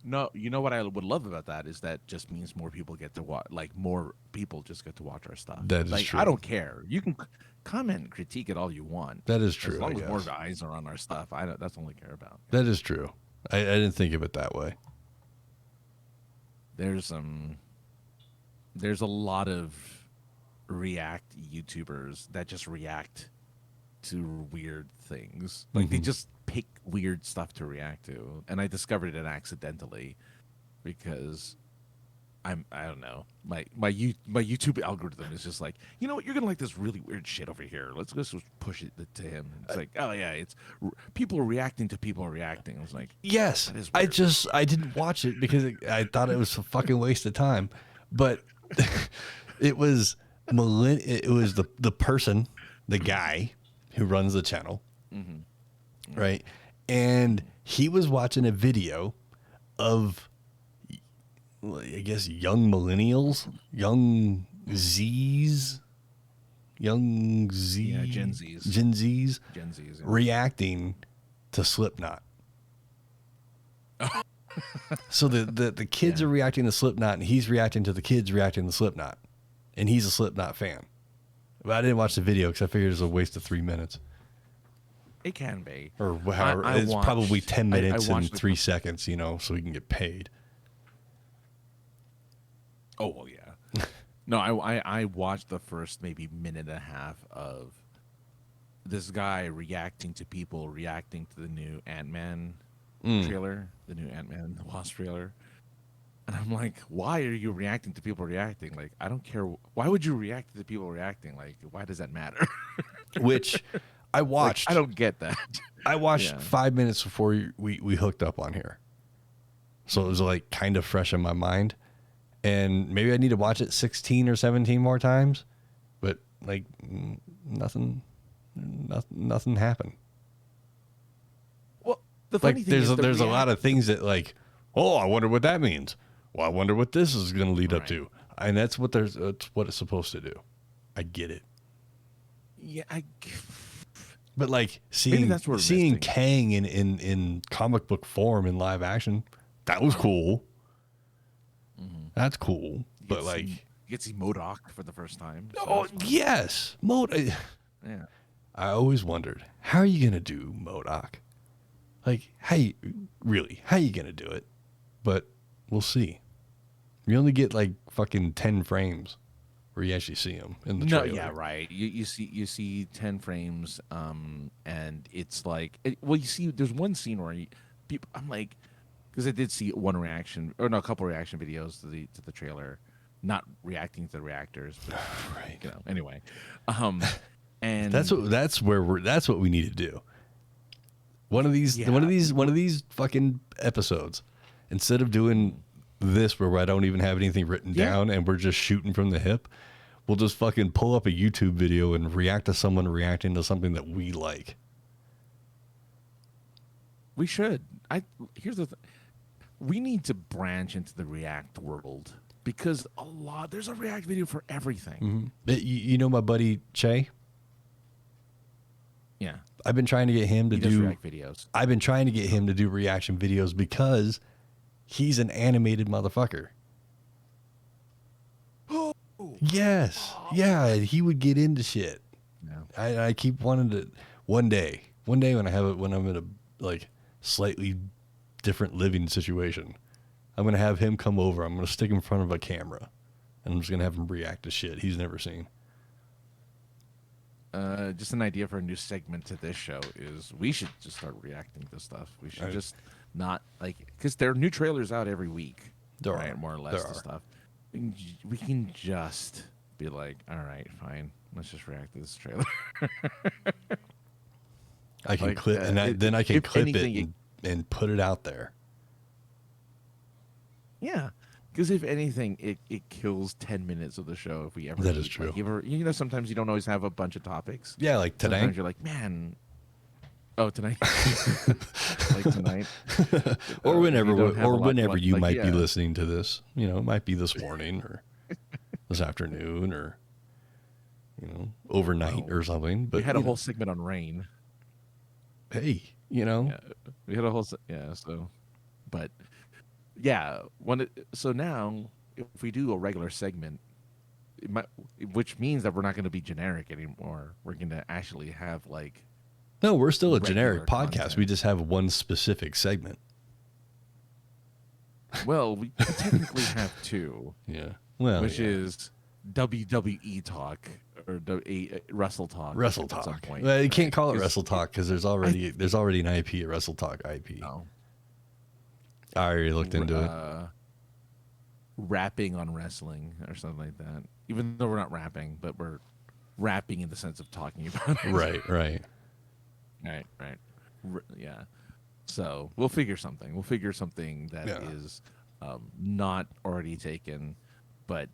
No, you know what I would love about that is that just means more people get to watch. Like more people just get to watch our stuff. That is like, true. I don't care. You can comment and critique it all you want. That is true. As long as more eyes are on our stuff, that's all I care about. That is true. I didn't think of it that way. There's a lot of React YouTubers that just react to weird things. Like they just pick weird stuff to react to, and I discovered it accidentally because I don't know, my YouTube algorithm is just like, you know what, you're gonna like this really weird shit over here. Let's just push it to him. It's like, oh yeah, it's people are reacting to people reacting. I was like, yes, I didn't watch it because I thought it was a fucking waste of time, but it was the person, the guy who runs the channel, right? And he was watching a video of, I guess, young millennials, Gen Zs, reacting to Slipknot. So the kids are reacting to Slipknot, and he's reacting to the kids reacting to Slipknot, and he's a Slipknot fan. But I didn't watch the video because I figured it was a waste of 3 minutes. It can be. Or however, it's probably 10 minutes and 3 seconds, so we can get paid. Oh, well, yeah. No, I watched the first maybe minute and a half of this guy reacting to people reacting to the new Ant-Man trailer, the new Ant-Man and the Wasp trailer. And I'm like, why are you reacting to people reacting? Like, I don't care. Why would you react to the people reacting? Like, why does that matter? Which I watched. Like, I don't get that. I watched 5 minutes before we hooked up on here. So it was like kind of fresh in my mind. And maybe I need to watch it 16 or 17 more times. But like nothing happened. Well, the funny thing is there's a lot of things that like, oh, I wonder what that means. Well, I wonder what this is going to lead up to. And that's what it's supposed to do. I get it. Yeah, but like seeing Kang in comic book form in live action, that was cool. That's cool. But like, you get to see MODOK for the first time. So oh yes, MODOK. Yeah. I always wondered, how are you going to do MODOK? Like, how you going to do it? But we'll see. You only get like fucking 10 frames where you actually see him in the trailer. No, yeah, right. You see 10 frames, and it's like, you see, there's one scene where I'm like, because I did see a couple reaction videos to the trailer, not reacting to the reactors, but right. Anyway, and that's what we need to do. One of these fucking episodes, instead of doing this where I don't even have anything written down and we're just shooting from the hip, we'll just fucking pull up a YouTube video and react to someone reacting to something that we like. We should. Here's the thing. We need to branch into the React world because there's a React video for everything. You know my buddy Che? Yeah. I've been trying to get him to do React videos. I've been trying to get him to do reaction videos because he's an animated motherfucker. Oh. Yes. Yeah, he would get into shit. Yeah. I keep wanting to one day when I'm in a like slightly different living situation, I'm going to have him come over. I'm going to stick him in front of a camera and I'm just going to have him react to shit he's never seen. Just an idea for a new segment to this show is we should just start reacting to stuff. We should just not like because there are new trailers out every week, There right? are. More or There less the are. stuff. We can just be like, all right, fine, let's just react to this trailer. I can Like, clip, and then I can if clip anything, it and put it out there. yeah, because if anything, it kills 10 minutes of the show if we ever. That is need, true. Like, sometimes you don't always have a bunch of topics. Yeah, like today. Sometimes you're like, man. Oh, tonight. Like tonight. Or whenever, we don't have a lot- whenever you like, might be yeah. listening to this. You know, it might be this morning or this afternoon or overnight or something. But We had a whole segment on rain. hey, Yeah, we had a whole so, but yeah, so now if we do a regular segment, which means that we're not going to be generic anymore. We're going to actually have like. No, we're still a Regular generic podcast. content. We just have one specific segment. Well, we technically have two, Yeah. Well, which yeah. is WWE talk or Wrestle Talk. Wrestle at some Talk. point, Well, you can't right? call it 'Cause Wrestle Talk because there's already an IP, a Wrestle Talk IP. No. I already looked into it. Rapping on wrestling or something like that. Even though we're not rapping, but we're rapping in the sense of talking about it. Right. Right. Yeah. So we'll figure something. We'll figure something that is not already taken. But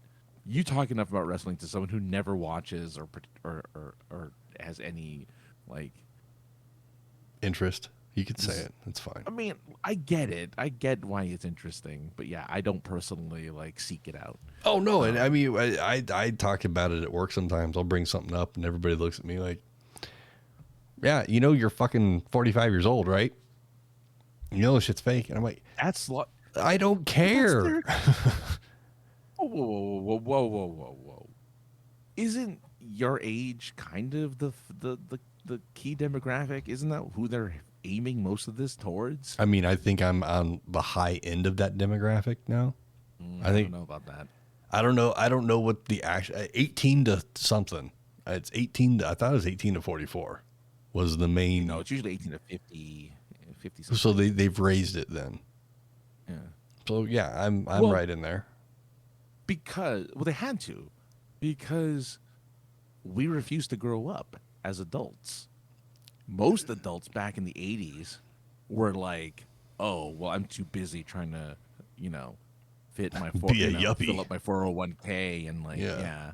you talk enough about wrestling to someone who never watches or has any like Interest. You could say it. That's fine. I mean, I get it. I get why it's interesting, but yeah, I don't personally like seek it out. Oh no, and I mean, I talk about it at work sometimes. I'll bring something up, and everybody looks at me like, "Yeah, you're fucking 45 years old, right? You know this shit's fake." And I'm like, That's I don't care. Whoa. Isn't your age kind of the key demographic? Isn't that who they're aiming most of this towards? I mean, I think I'm on the high end of that demographic now. I don't know about that. I don't know what the actual 18 to something. It's 18. I thought it was 18 to 44 was the main. No, it's usually 18 to 50 something. So they've raised it then. Yeah. So yeah, I'm Well, right in there. Because they had to, because we refused to grow up as adults. Most adults back in the 80s were like, "Oh, well, I'm too busy trying to, fit my Be a yuppie. fill up my 401k and like, Yeah. yeah.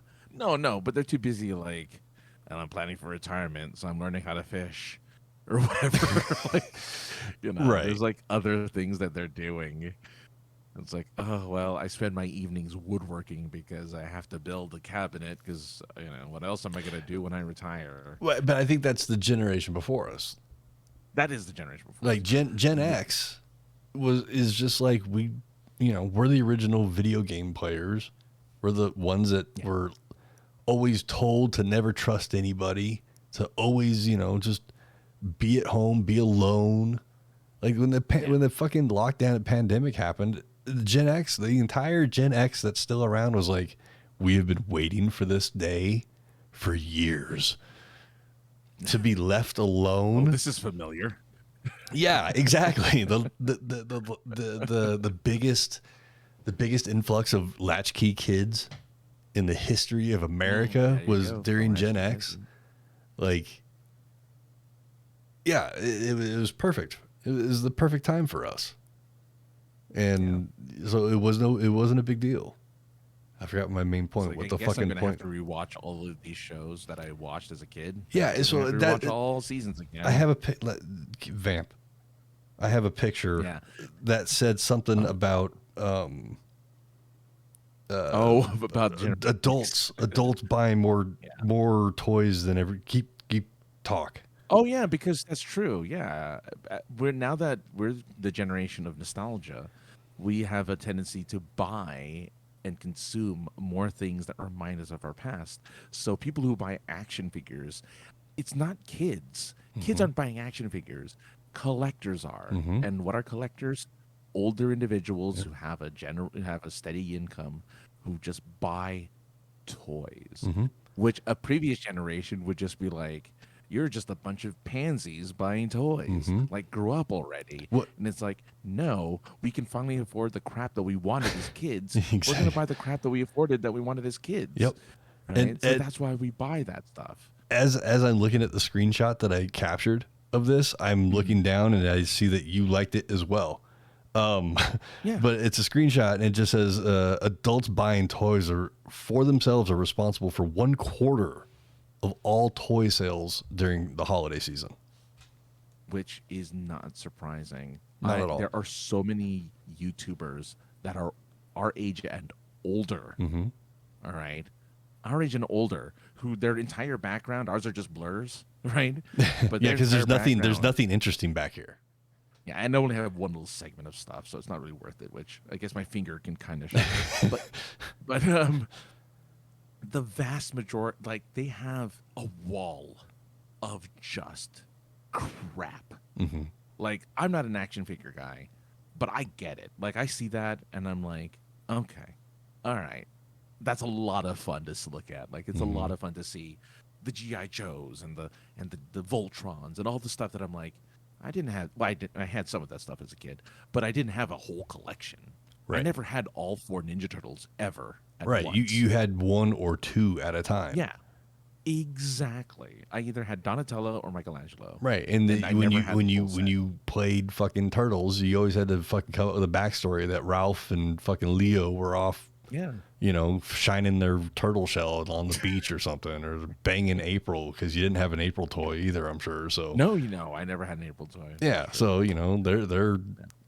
No, but they're too busy like, and I'm planning for retirement, so I'm learning how to fish or whatever." Like, Right. there's like other things that they're doing. It's like, oh, well, I spend my evenings woodworking because I have to build a cabinet because, what else am I going to do when I retire? Well, but I think that's the generation before us. That is the generation before. Like Gen X is just like we're the original video game players. We're the ones that were always told to never trust anybody, to always, just be at home, be alone. Like when the fucking lockdown and pandemic happened, Gen X, the entire Gen X that's still around was like, we have been waiting for this day for years to be left alone. Oh, this is familiar. Yeah, exactly. The biggest influx of latchkey kids in the history of America was during Gen X. Like, yeah, it was perfect. It was the perfect time for us. And so it wasn't a big deal. I forgot my main point. Like, what I the guess fucking I'm gonna point? have to rewatch all of these shows that I watched as a kid. Yeah, so watch all seasons again. I have a vamp. I have a picture that said something about about adults buying more toys than ever. Keep talk. Oh yeah, because that's true. Yeah, now that we're the generation of nostalgia, we have a tendency to buy and consume more things that remind us of our past. So people who buy action figures, it's not kids. Kids aren't buying action figures. Collectors are. And what are collectors? Older individuals who have a steady income, who just buy toys, which a previous generation would just be like, you're just a bunch of pansies buying toys. Like, grow up already. What? And it's like, no, we can finally afford the crap that we wanted as kids. Exactly. We're going to buy the crap that we afforded that we wanted as kids. Yep. Right? And That's why we buy that stuff. As I'm looking at the screenshot that I captured of this, I'm looking down and I see that you liked it as well. Yeah. But it's a screenshot and it just says adults buying toys for themselves are responsible for 1/4 of all toy sales during the holiday season. Which is not surprising. Not at all. There are so many YouTubers that are our age and older. All right. Our age and older, who their entire background, ours are just blurs, right? But Yeah, because there's nothing background- interesting back here. Yeah, and I only have one little segment of stuff, so it's not really worth it. Which I guess my finger can kind of show. but the vast majority, like, they have a wall of just crap. Like, I'm not an action figure guy, but I get it. Like, I see that and I'm like, okay, all right, that's a lot of fun to look at. Like, it's a lot of fun to see the GI Joes and the Voltrons and all the stuff that I'm like, I didn't have. Well, I had some of that stuff as a kid, but I didn't have a whole collection. Right. I never had all 4 Ninja Turtles ever. At Right. once. You had 1 or 2 at a time. Yeah. Exactly. I either had Donatello or Michelangelo. Right. And I when never you had when the you full when set. you played fucking Turtles, you always had to fucking come up with a backstory that Ralph and fucking Leo were off, Yeah. shining their turtle shell on the beach or something, or banging April because you didn't have an April toy either, I'm sure. So No, I never had an April toy. yeah, so they're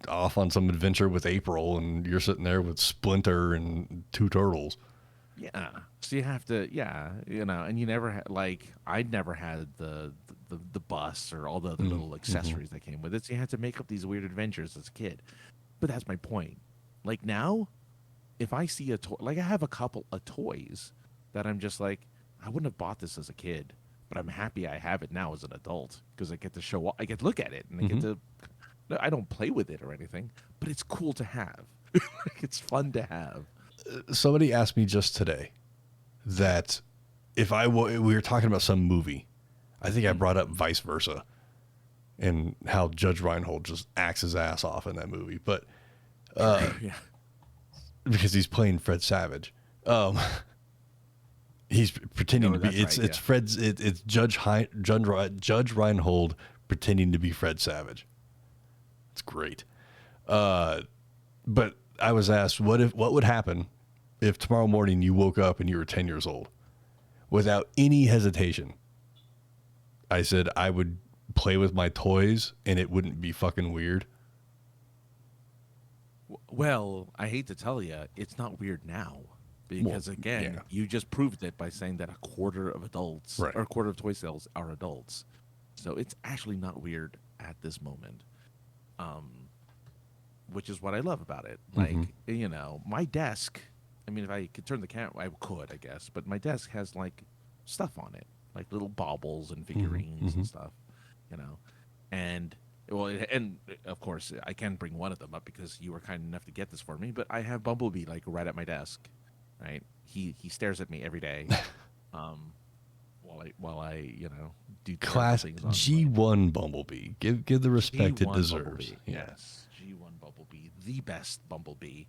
off on some adventure with April, and you're sitting there with Splinter and 2 turtles. Yeah. So you have to, and you never had, like, I'd never had the bus or all the other little accessories that came with it. So you had to make up these weird adventures as a kid. But that's my point. Like, now, if I see a toy, like, I have a couple of toys that I'm just like, I wouldn't have bought this as a kid, but I'm happy I have it now as an adult because I get to show off, I get to look at it, and I get to, I don't play with it or anything, but it's cool to have. It's fun to have. Somebody asked me just today that if we were talking about some movie, I think I brought up Vice Versa and how Judge Reinhold just acts his ass off in that movie, but Yeah. because he's playing Fred Savage. He's pretending to be. that's right, It's Fred's. It's Judge Reinhold pretending to be Fred Savage. It's great. But I was asked, what would happen if tomorrow morning you woke up and you were 10 years old? Without any hesitation, I said I would play with my toys and it wouldn't be fucking weird. Well, I hate to tell you, it's not weird now because, again, yeah. you just proved it by saying that 1/4 of adults Right. or 1/4 of toy sales are adults. So it's actually not weird at this moment, which is what I love about it. Like, my desk, I mean, if I could turn the camera, I could, I guess, but my desk has, like, stuff on it, like little baubles and figurines and stuff, and... Well, and of course, I can bring one of them up because you were kind enough to get this for me. But I have Bumblebee, like, right at my desk, right? He stares at me every day, while I do Class things on G1 Bumblebee. Give the respect it G1 deserves. Bumblebee. Yeah. Yes, G1 Bumblebee, the best Bumblebee,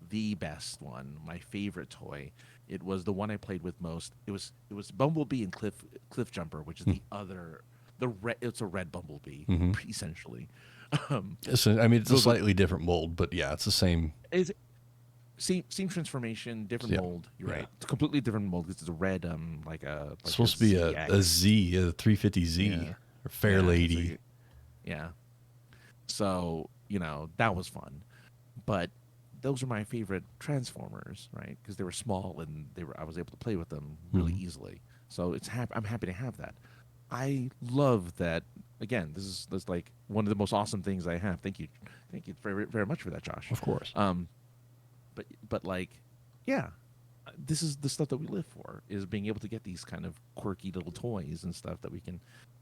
the best one, my favorite toy. It was the one I played with most. It was Bumblebee and Cliff Jumper, which is the other. It's a red Bumblebee, essentially. It's a slightly different mold, but yeah, it's the same. It's same transformation, different mold. You're right. It's a completely different mold because it's a red, like a. It's supposed to be a Z, a 350Z, or Fair Lady. So that was fun, but those are my favorite Transformers, right? Because they were small and I was able to play with them really easily. So I'm happy to have that. I love that. Again, this is like one of the most awesome things I have. Thank you very, very much for that, Josh. Of course. But like, yeah, this is the stuff that we live for, is being able to get these kind of quirky little toys and stuff that we can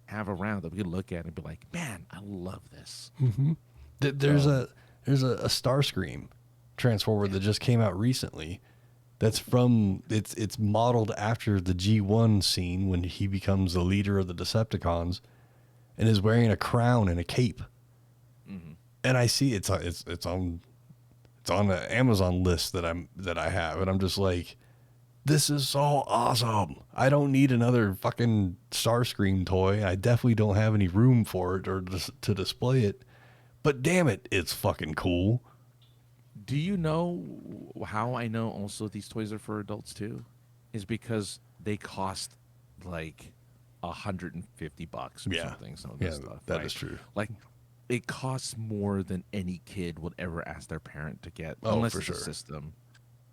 have around, that we can look at and be like, man, I love this. There's a Starscream Transformer that just came out recently, That's from it's modeled after the G1 scene when he becomes the leader of the Decepticons and is wearing a crown and a cape. Mm-hmm. And I see it's on the Amazon list that I have, and I'm just like, this is so awesome. I don't need another fucking Starscream toy. I definitely don't have any room for it or to display it. But damn it, it's fucking cool. Do you know how I know also these toys are for adults too? Is because they cost like $150 or Yeah. something. Some of this stuff. That is true. Like it costs more than any kid would ever ask their parent to get, Oh, unless for it's sure. a system.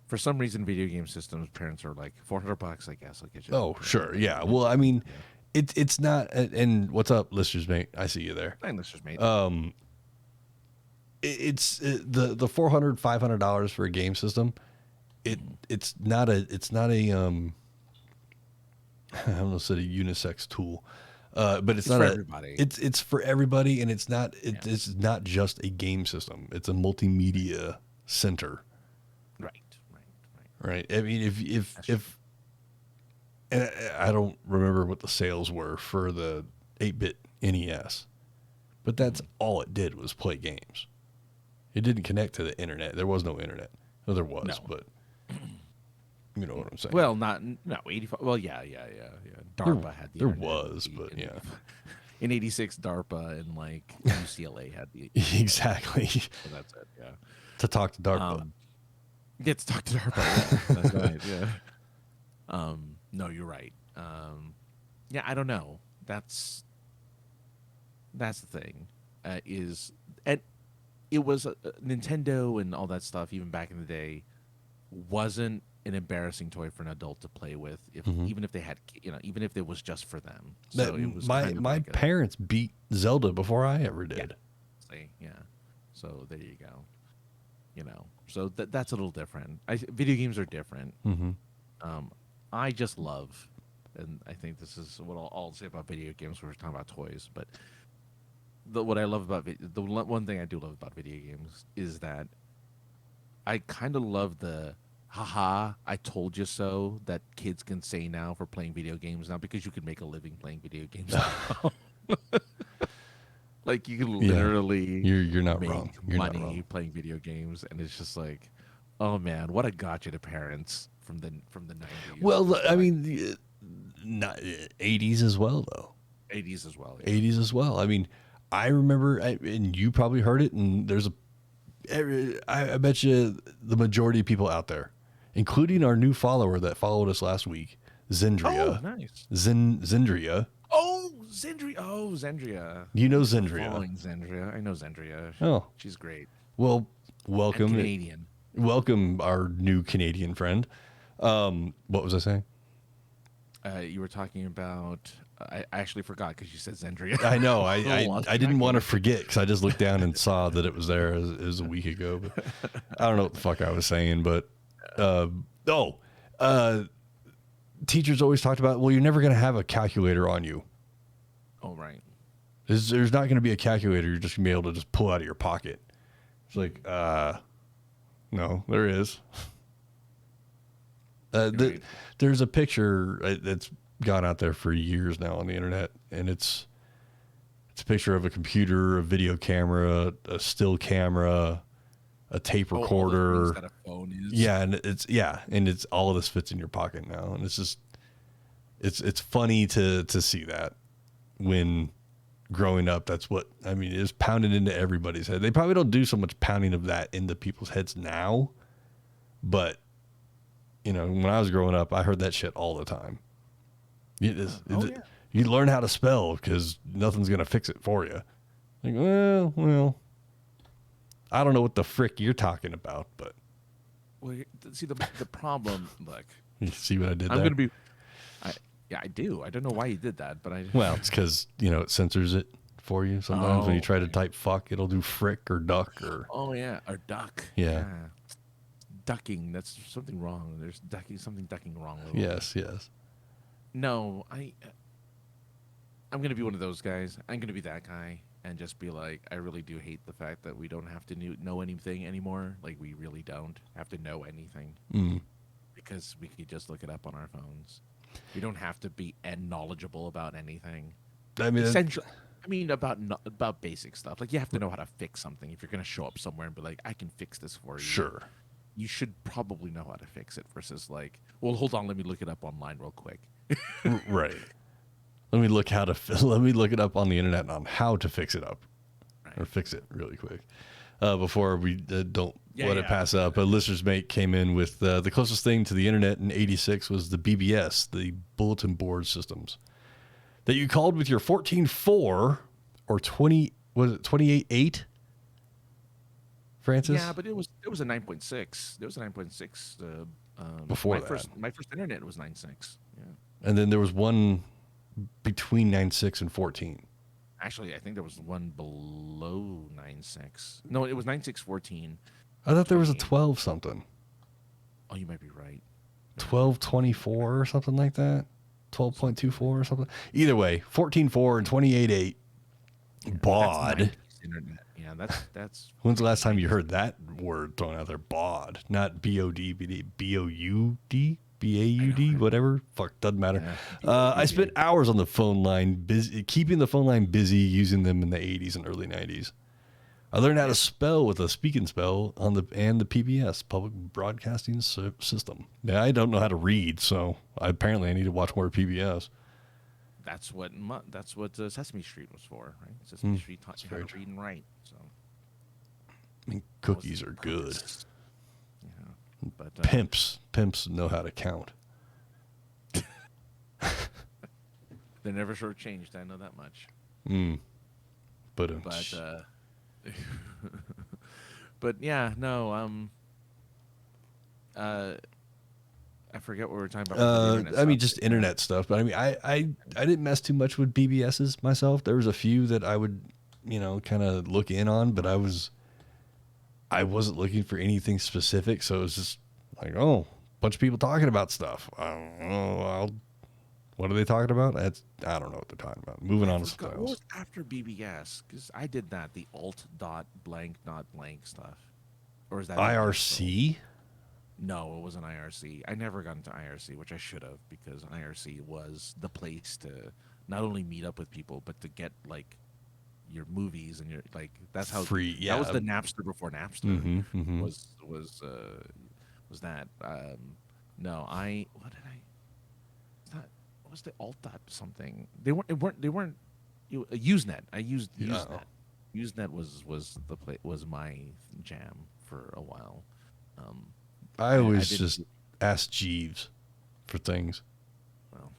For some reason, video game systems, parents are like $400. I guess I'll get you. Oh, sure. Yeah. Well, I mean, it's not. And what's up, listeners, mate? I see you there. Fine, listeners, mate. It's the $400, $500 for a game system. It's not a I'm gonna say a unisex tool, but it's not for everybody. It's for everybody, and it's not just a game system. It's a multimedia center. Right. I mean, if and I don't remember what the sales were for the 8-bit NES, but that's all it did was play games. It didn't connect to the internet. There was no internet. Well, there was, No. but you know what I'm saying. Well, no 85. Well, yeah. DARPA had the There internet was, in- but in- yeah. In '86, DARPA and like UCLA had the Exactly. So that's it. Yeah. To talk to DARPA. Get to talk to DARPA. Yeah, that's right. Yeah. No, you're right. Yeah, I don't know. That's the thing. And it was Nintendo and all that stuff. Even back in the day, wasn't an embarrassing toy for an adult to play with. Even if they had, even if it was just for them. So it was my kind of my like parents beat Zelda before I ever did. yeah. So there you go. So that's a little different. Video games are different. Mm-hmm. I just love, and I think this is what I'll say about video games. We're talking about toys, but what I love about the one thing I do love about video games is that I kind of love the haha I told you so that kids can say now for playing video games now, because you can make a living playing video games now. Like you can literally You're not make wrong. You're not money wrong. playing video games, and it's just like, oh man, what a gotcha to parents from the 90s. Well, I mean, not 80s as well, though. 80s as well. Yeah. 80s as well. I mean, I remember, and you probably heard it, and there's I bet you the majority of people out there, including our new follower that followed us last week, Zendria. Oh, nice. Zendria. Oh, Zendria. Oh, Zendria. You know Zendria. Following Zendria. I know Zendria. Oh. She's great. Well, And welcome. Canadian. Welcome, our new Canadian friend. What was I saying? You were talking about. I actually forgot because you said Zendria. I know. Oh, I didn't want to forget because I just looked down and saw that it was there. It was a week ago. But I don't know what the fuck I was saying. But teachers always talked about, well, you're never going to have a calculator on you. Oh, right. There's not going to be a calculator you're just going to be able to just pull out of your pocket. It's like, no, there is. Right. There's a picture that's gone out there for years now on the internet, and it's a picture of a computer, a video camera, a still camera, a tape recorder. All the things that a phone is. Yeah, and it's all of this fits in your pocket now, and it's just it's funny to see that when growing up. That's what I mean. It's pounded into everybody's head. They probably don't do so much pounding of that into people's heads now, but when I was growing up, I heard that shit all the time. You learn how to spell because nothing's gonna fix it for you. Like, well, I don't know what the frick you're talking about, but Well, see the problem. Look, you see what I did I'm there? gonna be. I do. I don't know why you did that, but I. Well, it's because it censors it for you. Sometimes when you try to type "fuck," it'll do "frick" or "duck" or. Oh yeah, or duck. Yeah. Ducking. That's something wrong. There's something ducking wrong. With Yes. No, I'm gonna be one of those guys. I'm gonna be that guy and just be like, I really do hate the fact that we don't have to know anything anymore. Like we really don't have to know anything. Mm. because we could just look it up on our phones. We don't have to be knowledgeable about anything. I mean, Essentially, about basic stuff. Like you have to know how to fix something. If you're gonna show up somewhere and be like, I can fix this for you. sure. You should probably know how to fix it versus like, well, hold on, let me look it up online real quick. Right. Let me look let me look it up on the internet on how to fix it up, or fix it really quick. Before we don't let it pass up, a listener's mate came in with the closest thing to the internet in '86 was the BBS, the bulletin board systems that you called with your 14.4 or 28.8. Francis? Yeah, but it was a 9.6. There was a 9.6 Before my that. my first internet was 9.6. Yeah. And then there was one between 9.6 and 14. Actually, I think there was one below 9.6. No, it was 9.6.14. I thought there was a 12 something. Oh, you might be right. 12.24 or something like that. 12.24 or something. Either way, 14.4 and 28.8. Baud. That's 90s internet. Yeah, that's. When's the last time you heard that word thrown out there? Baud. Not B-O-D, B-O-U-D? B-A-U-D, whatever. Fuck, doesn't matter. Yeah. I spent hours on the phone line, busy, keeping the phone line busy, using them in the 80s and early 90s. I learned how to spell with a speak and spell on the PBS, Public Broadcasting System. Now, I don't know how to read, so apparently I need to watch more PBS. That's what Sesame Street was for, right? Sesame Street taught you how to read and write. So, I mean, cookies are good. Yeah, but Pimps know how to count. they're never shortchanged. I know that much. But but yeah, no. I forget what we were talking about. I mean, just internet stuff. But I mean, I didn't mess too much with BBSs myself. There was a few that I would, kind of look in on, but I wasn't looking for anything specific. So it was just like, oh, a bunch of people talking about stuff. I don't know. What are they talking about? I don't know what they're talking about. Moving on to something else. What was after BBS? Because I did that, the alt dot blank dot blank stuff. Or is that IRC? No, it wasn't IRC. I never got into IRC, which I should have, because IRC was the place to not only meet up with people, but to get like your movies and your that's how free. Yeah, that was the Napster before Napster. Mm-hmm. Was that? No, what was the alt dot something? They weren't. Usenet. I used Usenet. Usenet was my jam for a while. I always just asked Jeeves for things. Well,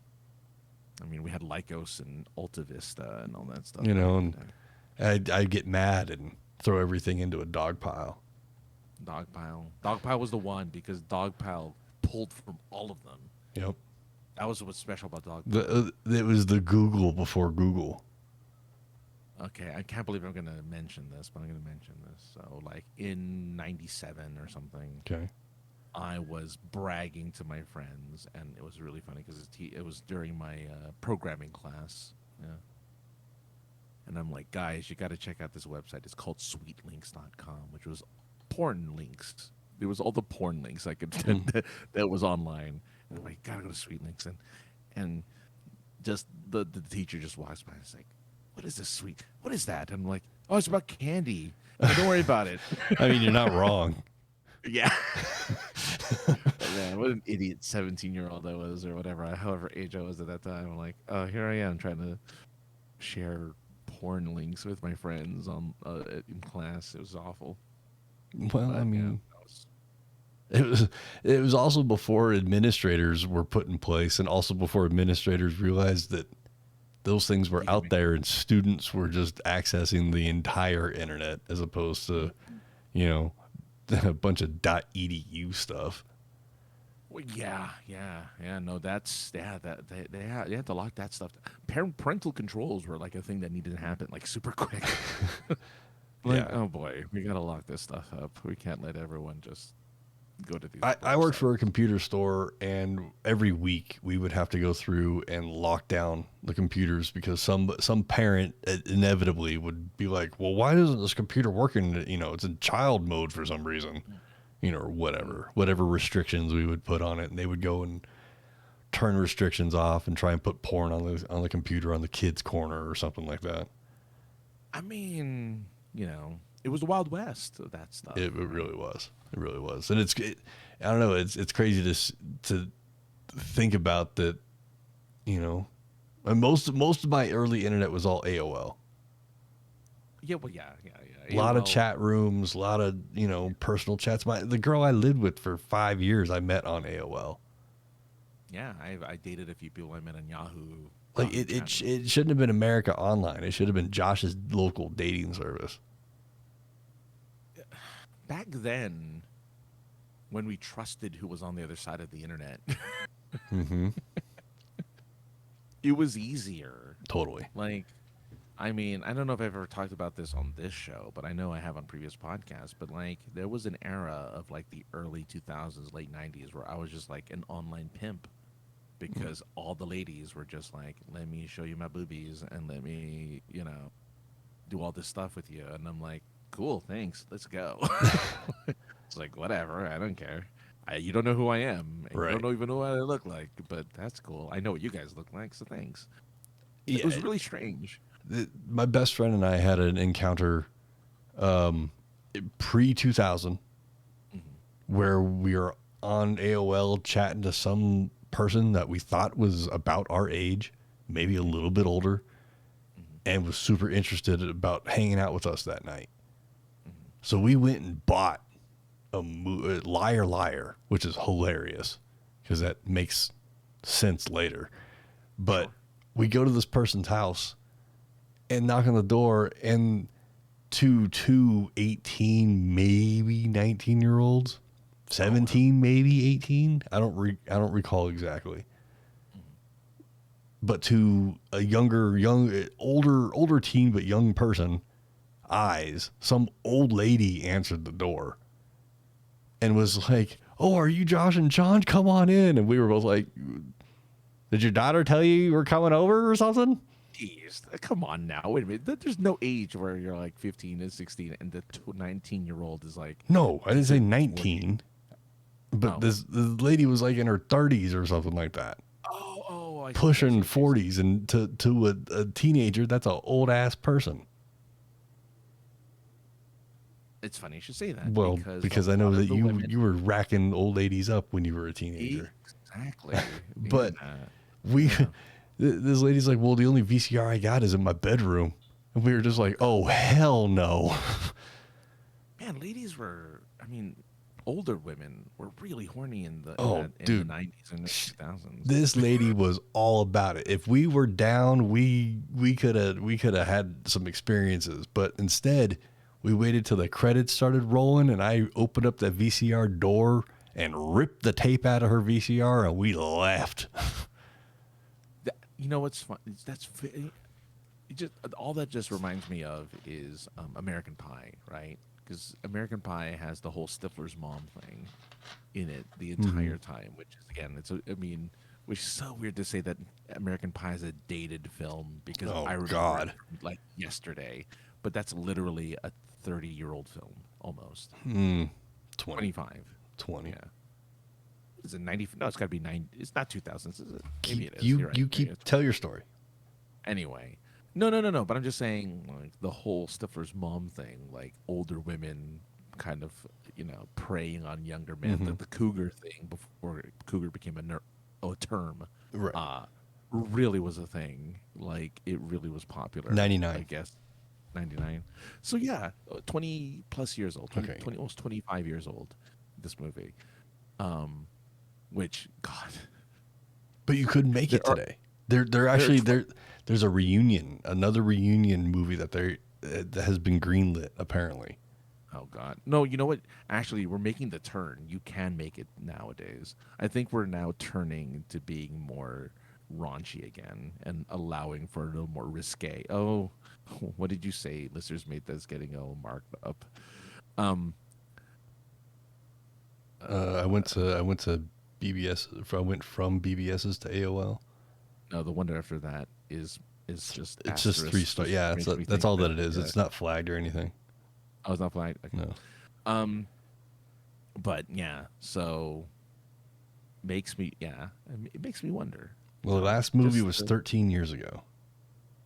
I mean, we had Lycos and Alta Vista and all that stuff. And I'd get mad and throw everything into a dog pile. Dogpile was the one because Dogpile pulled from all of them. Yep. That was what's special about Dogpile. It was the Google before Google. Okay, I can't believe I'm going to mention this, but I'm going to mention this. So, like, in 97 or something, okay, I was bragging to my friends, and it was really funny because it was during my programming class. Yeah. And I'm like, guys, you got to check out this website. It's called sweetlinks.com, which was porn links. It was all the porn links I could that was online. And I'm like, gotta go to Sweetlinks, and just the teacher just walks by and is like, what is this sweet? What is that? And I'm like, oh, it's about candy. Oh, don't worry about it. I mean, you're not wrong. Yeah. Man, what an idiot 17-year-old I was, or whatever, however age I was at that time. I'm like, oh, here I am trying to share porn links with my friends in class. It was awful. Well, But, I mean, yeah, it was also before administrators were put in place, and also before administrators realized that those things were out there and students were just accessing the entire internet as opposed to, a bunch of .edu stuff. Well, yeah. No, that's that they had to lock that stuff. Parental controls were like a thing that needed to happen like super quick. Oh boy, we gotta lock this stuff up. We can't let everyone just go to these. I worked for a computer store, and every week we would have to go through and lock down the computers because some parent inevitably would be like, well, why isn't this computer working? It's in child mode for some reason. or whatever restrictions we would put on it, and they would go and turn restrictions off and try and put porn on the computer on the kids' corner or something like that. I mean, it was the Wild West of that stuff. It really was. It really was, and I don't know. It's crazy to think about that. And most of my early internet was all AOL. Yeah, well, yeah. A lot of chat rooms, a lot of personal chats. The girl I lived with for 5 years, I met on AOL. Yeah, I dated a few people I met on Yahoo. Like it shouldn't have been America Online. It should have been Josh's local dating service. Back then, when we trusted who was on the other side of the internet, Mm-hmm. it was easier. Totally. Like, I mean, I don't know if I've ever talked about this on this show, but I know I have on previous podcasts. But like, there was an era of like the early 2000s, late 90s, where I was just like an online pimp, because all the ladies were just like, let me show you my boobies and let me, do all this stuff with you. And I'm like, cool, thanks, let's go. It's like, whatever, I don't care. You don't know who I am. And Right. You don't even know what I look like, but that's cool. I know what you guys look like, so thanks. Yeah, It was really strange. my best friend and I had an encounter pre-2000 where we were on AOL chatting to some person that we thought was about our age, maybe a little bit older, and was super interested about hanging out with us that night. So we went and bought a Liar Liar, which is hilarious because that makes sense later. But we go to this person's house and knock on the door, and two 18, maybe 19-year-olds, 17, maybe 18. I don't recall exactly. But to a older teen but young person, some old lady answered the door and was like, "Oh, are you Josh and John? Come on in." And we were both like, "Did your daughter tell you we're coming over or something?" Jeez, come on now. Wait a minute. There's no age where you're like 15 and 16 and the 19-year-old is like... No, I didn't say 19. But Oh. this lady was like in her 30s or something like that. Oh, I see, Pushing I see. 40s, and to a teenager, that's an old ass person. It's funny you should say that. Well, because I know that you were racking old ladies up when you were a teenager. Exactly. But Yeah. this lady's like, "Well, the only VCR I got is in my bedroom," and we were just like, "Oh hell no!" Man, ladies were... I mean, older women were really horny in the dude. 90s and the 2000s. This lady was all about it. If we were down, we could have had some experiences, but instead we waited till the credits started rolling, and I opened up that VCR door and ripped the tape out of her VCR, and we left. You know what's fun? All that just reminds me of is American Pie, right? Because American Pie has the whole Stifler's mom thing in it the entire time, which is, again, which is so weird to say that American Pie is a dated film, because I remember it from, like, yesterday, but that's literally a 30-year-old film almost. 20. 25. 20. Yeah. Is it 90? No, it's got to be 90. It's not 2000s, is it? Maybe it is. You You're right. you Maybe keep it's- tell your story. Anyway. No. But I'm just saying, like, the whole Stifler's mom thing, like older women kind of, preying on younger men. The cougar thing, before cougar became a term, Right. really was a thing. Like, it really was popular. 99. I guess. 99. So yeah, 20 plus years old. 20, Okay. 20, almost 25 years old. This movie. Which, God. But you couldn't make it today. There's a reunion, another reunion movie that has been greenlit apparently. Oh God, no! You know what? Actually, we're making the turn. You can make it nowadays. I think we're now turning to being more raunchy again and allowing for a little more risque. Oh, what did you say? Listeners made that's getting all marked up. I went to BBS. I went from BBS's to AOL. No, the one after that is just It's just 3 star. Yeah, that's all that it is. It's not flagged or anything. Oh, it's not flagged. Okay. No. But yeah, so it makes me wonder. Well, the last movie Just, was 13 years ago.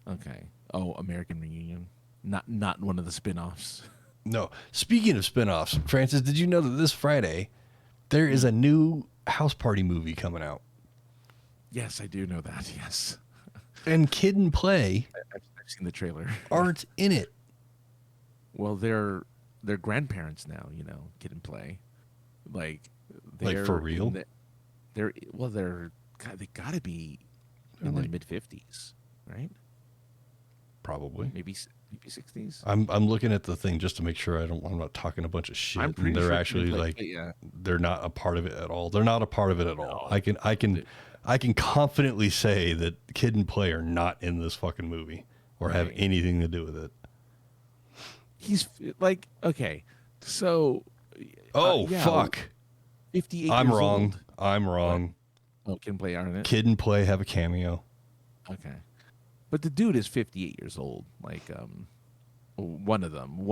okay. Oh, American Reunion, not one of the spin-offs. No. Speaking of spin-offs, Francis, did you know that this Friday there is a new House Party movie coming out? Yes, I do know that. Yes, And Kid and Play I've seen the trailer. aren't in it. Well, they're grandparents now. Kid and Play, like Like, for real? They're they gotta be in their mid-50s, right? Probably. Maybe 60s. I'm looking at the thing just to make sure I'm not talking a bunch of shit. I'm And pretty they're sure actually like they're not a part of it at all. They're not a part of it at all. I can confidently say that Kid and Play are not in this fucking movie or have anything to do with it. He's like, okay, so Fuck. 58 I'm years wrong. old. I'm wrong. Oh, Kid and Play aren't it? Kid and Play have a cameo. Okay. But the dude is 58 years old. Like, one of them,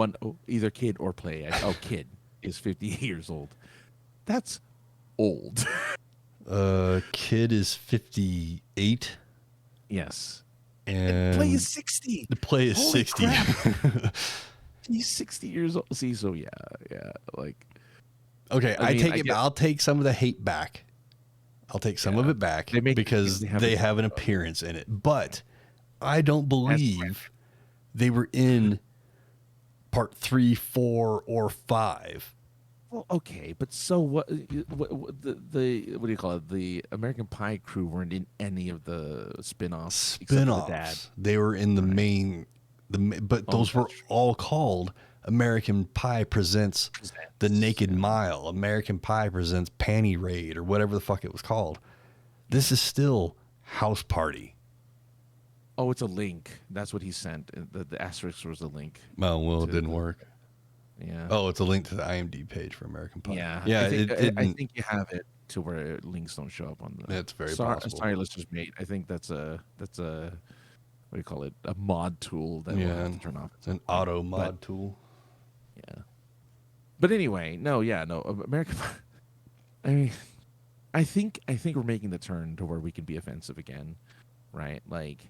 either Kid or Play. Kid is 58 years old. That's old. Kid is 58. Yes. And Play is 60. The Play is Holy 60. crap. He's 60 years old. See, so yeah, like. Okay, I mean, I'll take some of the hate back. I'll take some of it back because they have an appearance in it. But I don't believe they were in part 3, 4, or 5. Well, okay, but so what? What do you call it? The American Pie crew weren't in any of the spin-offs. Except for the dad. They were in the main. But those were all called American Pie Presents The Naked Mile. American Pie Presents Panty Raid, or whatever the fuck it was called. This is still House Party. Oh, it's a link. That's what he sent. The asterisk was a link. Oh, well, it didn't work. Yeah. Oh, it's a link to the IMDb page for American Pie. Yeah. Yeah. I think you have it to where links don't show up on the. That's very possible. Sorry, listeners, mate. I think that's a what do you call it? A mod tool that we'll have to turn off. It's an auto mod tool. Yeah. But anyway, no. American Pie. I mean, I think we're making the turn to where we can be offensive again, right? Like,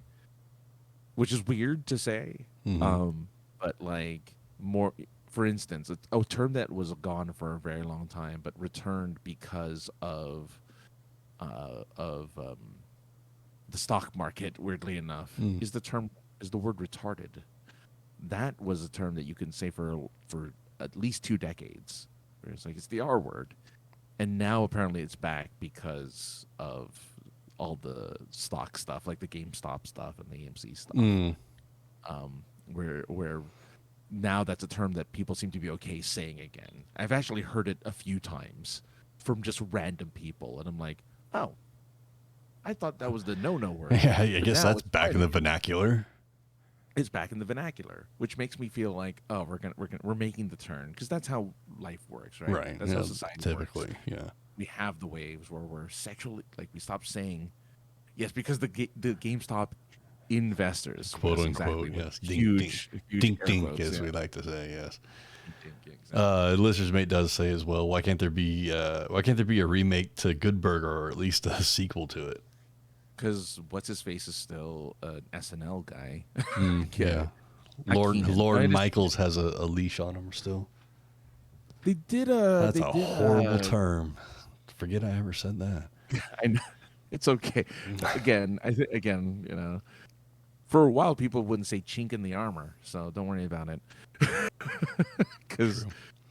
which is weird to say. Mm-hmm. But like more. For instance, a term that was gone for a very long time, but returned because of the stock market. Weirdly enough, is the word retarded. That was a term that you can say for at least 2 decades. Where it's like it's the R word, and now apparently it's back because of all the stock stuff, like the GameStop stuff and the AMC stuff. Where now that's a term that people seem to be okay saying again. I've actually heard it a few times from just random people, and I'm like, oh, I thought that was the no-no word. Yeah, I guess that's back in the vernacular. It's back in the vernacular, which makes me feel like, oh, we're making the turn, because that's how life works, right? Right. That's how society typically works. Yeah. We have the waves where we're sexually, like, we stop saying yes because the GameStop investors, quote unquote, yes, huge dink, quotes, as we like to say, yes. Exactly. Listeners mate does say as well, why can't there be a remake to Good Burger, or at least a sequel to it? Because what's his face is still an SNL guy. Yeah. Lord Michaels has a leash on him still. They did That's a horrible term. Forget I ever said that. I know. It's okay. Again, for a while people wouldn't say chink in the armor, so don't worry about it. Because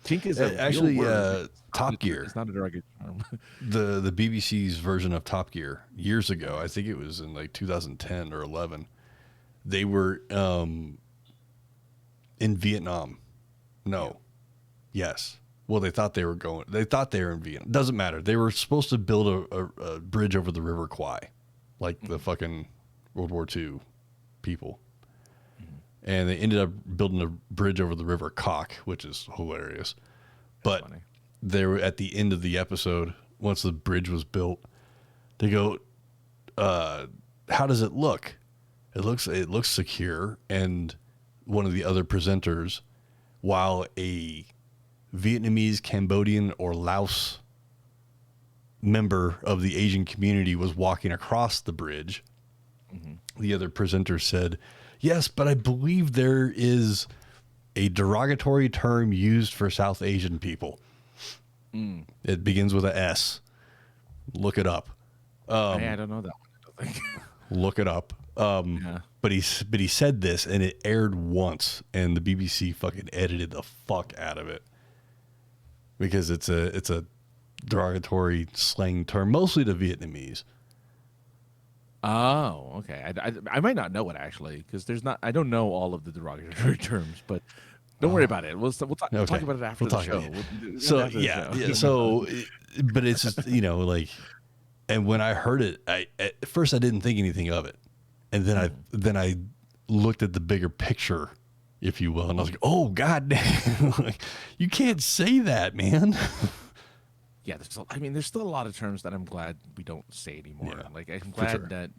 chink is actually word. Top Gear. It's not a derogatory term. The BBC's version of Top Gear years ago, I think it was in like 2010 or 11. They were in Vietnam. No. Yes. Well, they thought they were in Vietnam. Doesn't matter. They were supposed to build a bridge over the River Kwai, like the fucking World War II people. And they ended up building a bridge over the River Cock, which is hilarious. But they were at the end of the episode, once the bridge was built, they go, how does it look? It looks secure. And one of the other presenters, while a Vietnamese, Cambodian, or Laos member of the Asian community was walking across the bridge. The other presenter said, yes, but I believe there is a derogatory term used for South Asian people. It begins with a S. Look it up. I don't know that one, I don't think. Look it up. But he said this, and it aired once, and the BBC fucking edited the fuck out of it because it's a derogatory slang term, mostly to Vietnamese. Oh, okay. I might not know it actually because I don't know all of the derogatory terms, but don't worry about it. We'll talk about it after the show. But it's just, like, and when I heard it, at first I didn't think anything of it, and then I looked at the bigger picture, if you will, and I was like, oh god damn, like, you can't say that, man. Yeah, there's still a lot of terms that I'm glad we don't say anymore. Yeah, like I'm glad that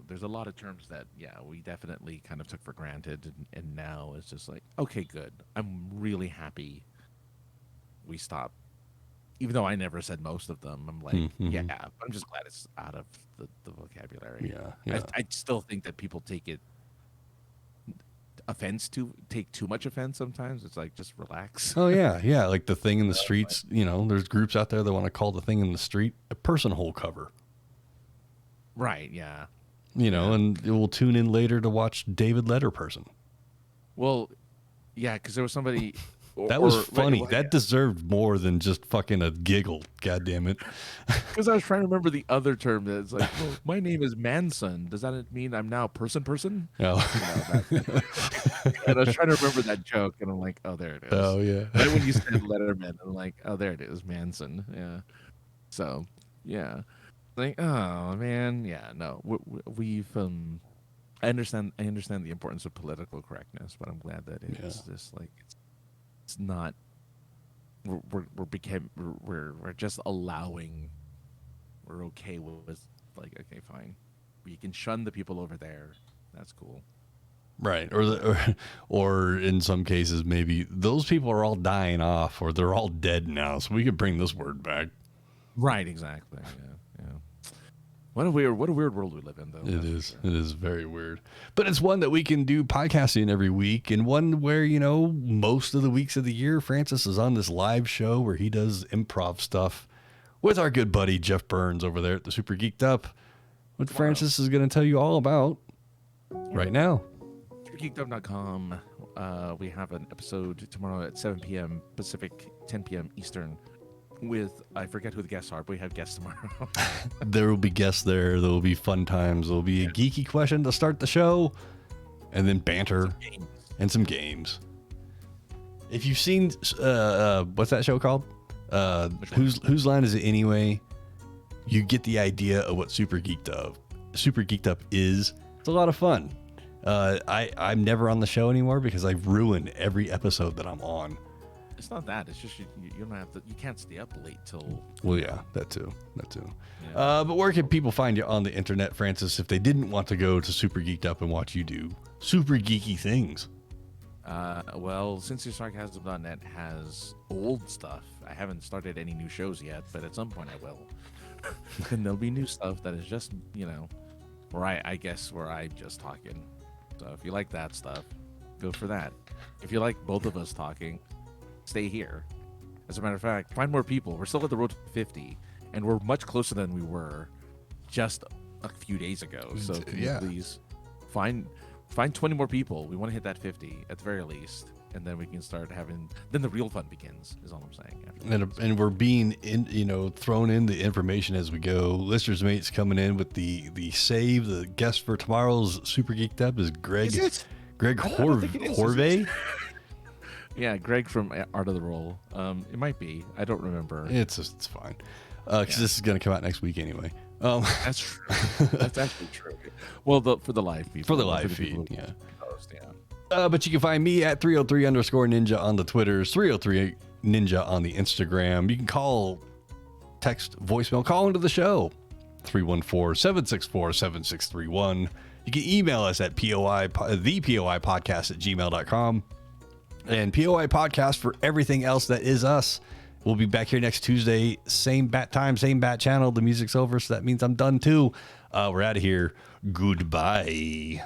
there's a lot of terms that we definitely kind of took for granted, and now it's just like, okay, good. I'm really happy we stopped. Even though I never said most of them, I'm like, I'm just glad it's out of the vocabulary. Yeah. I still think that people take too much offense sometimes. It's like, just relax. Oh yeah, like the thing in the streets. There's groups out there that want to call the thing in the street a person hole cover. Right. Yeah. And we'll tune in later to watch David Letterperson. Well, yeah, because there was somebody. That was funny. That deserved more than just fucking a giggle. God damn it. Because I was trying to remember the other term that's like, well, my name is Manson. Does that mean I'm now person? Oh. And I was trying to remember that joke, and I'm like, oh, there it is. Oh, yeah. Right when you said Letterman, I'm like, oh, there it is, Manson. Yeah. So, yeah. Like, oh, man. Yeah, no. We've... I understand the importance of political correctness, but I'm glad that it's just like... It's not. We're just allowing. We're okay with like, okay, fine. You can shun the people over there. That's cool. Right, or in some cases maybe those people are all dying off, or they're all dead now, so we could bring this word back. Right, exactly. Yeah. What a weird world we live in, though. It is. It is very weird. But it's one that we can do podcasting every week, and one where, most of the weeks of the year, Francis is on this live show where he does improv stuff with our good buddy Jeff Burns over there at the Super Geeked Up, which Francis is going to tell you all about right now. SuperGeekedUp.com. We have an episode tomorrow at 7 p.m. Pacific, 10 p.m. Eastern. With, I forget who the guests are, but we have guests tomorrow. There will be guests there. There will be fun times. There will be a geeky question to start the show, and then banter and some games. If you've seen, what's that show called? Whose Line Is It Anyway? You get the idea of what Super Geeked Up is. It's a lot of fun. I'm never on the show anymore because I've ruined every episode that I'm on. It's not that. It's just you don't have to. You can't stay up late till. Well, yeah, that too. Yeah. But where can people find you on the internet, Francis, if they didn't want to go to Super Geeked Up and watch you do super geeky things? Well, sinceresarcasm.net has old stuff. I haven't started any new shows yet, but at some point I will. And there'll be new stuff that is just, where I'm just talking. So if you like that stuff, go for that. If you like both of us talking, stay here. As a matter of fact, find more people. We're still at the road to 50, and we're much closer than we were just a few days ago. So please find 20 more people. We want to hit that 50 at the very least, and then we can start having. Then the real fun begins. Is all I'm saying. And we're being thrown in the information as we go. Listeners mates coming in with the save. The guest for tomorrow's Super Geeked Up is Greg. Is it? Greg Horvey. Yeah, Greg from Art of the Roll. It might be. I don't remember. It's fine. Because this is going to come out next week anyway. That's true. That's actually true. Well, for the live people. For the live feed, yeah. But you can find me at 303_ninja on the Twitters, 303 Ninja on the Instagram. You can call, text, voicemail, call into the show, 314-764-7631. You can email us at the POI podcast at gmail.com. And POI Podcast for everything else that is us. We'll be back here next Tuesday. Same bat time, same bat channel. The music's over, so that means I'm done too. We're out of here. Goodbye.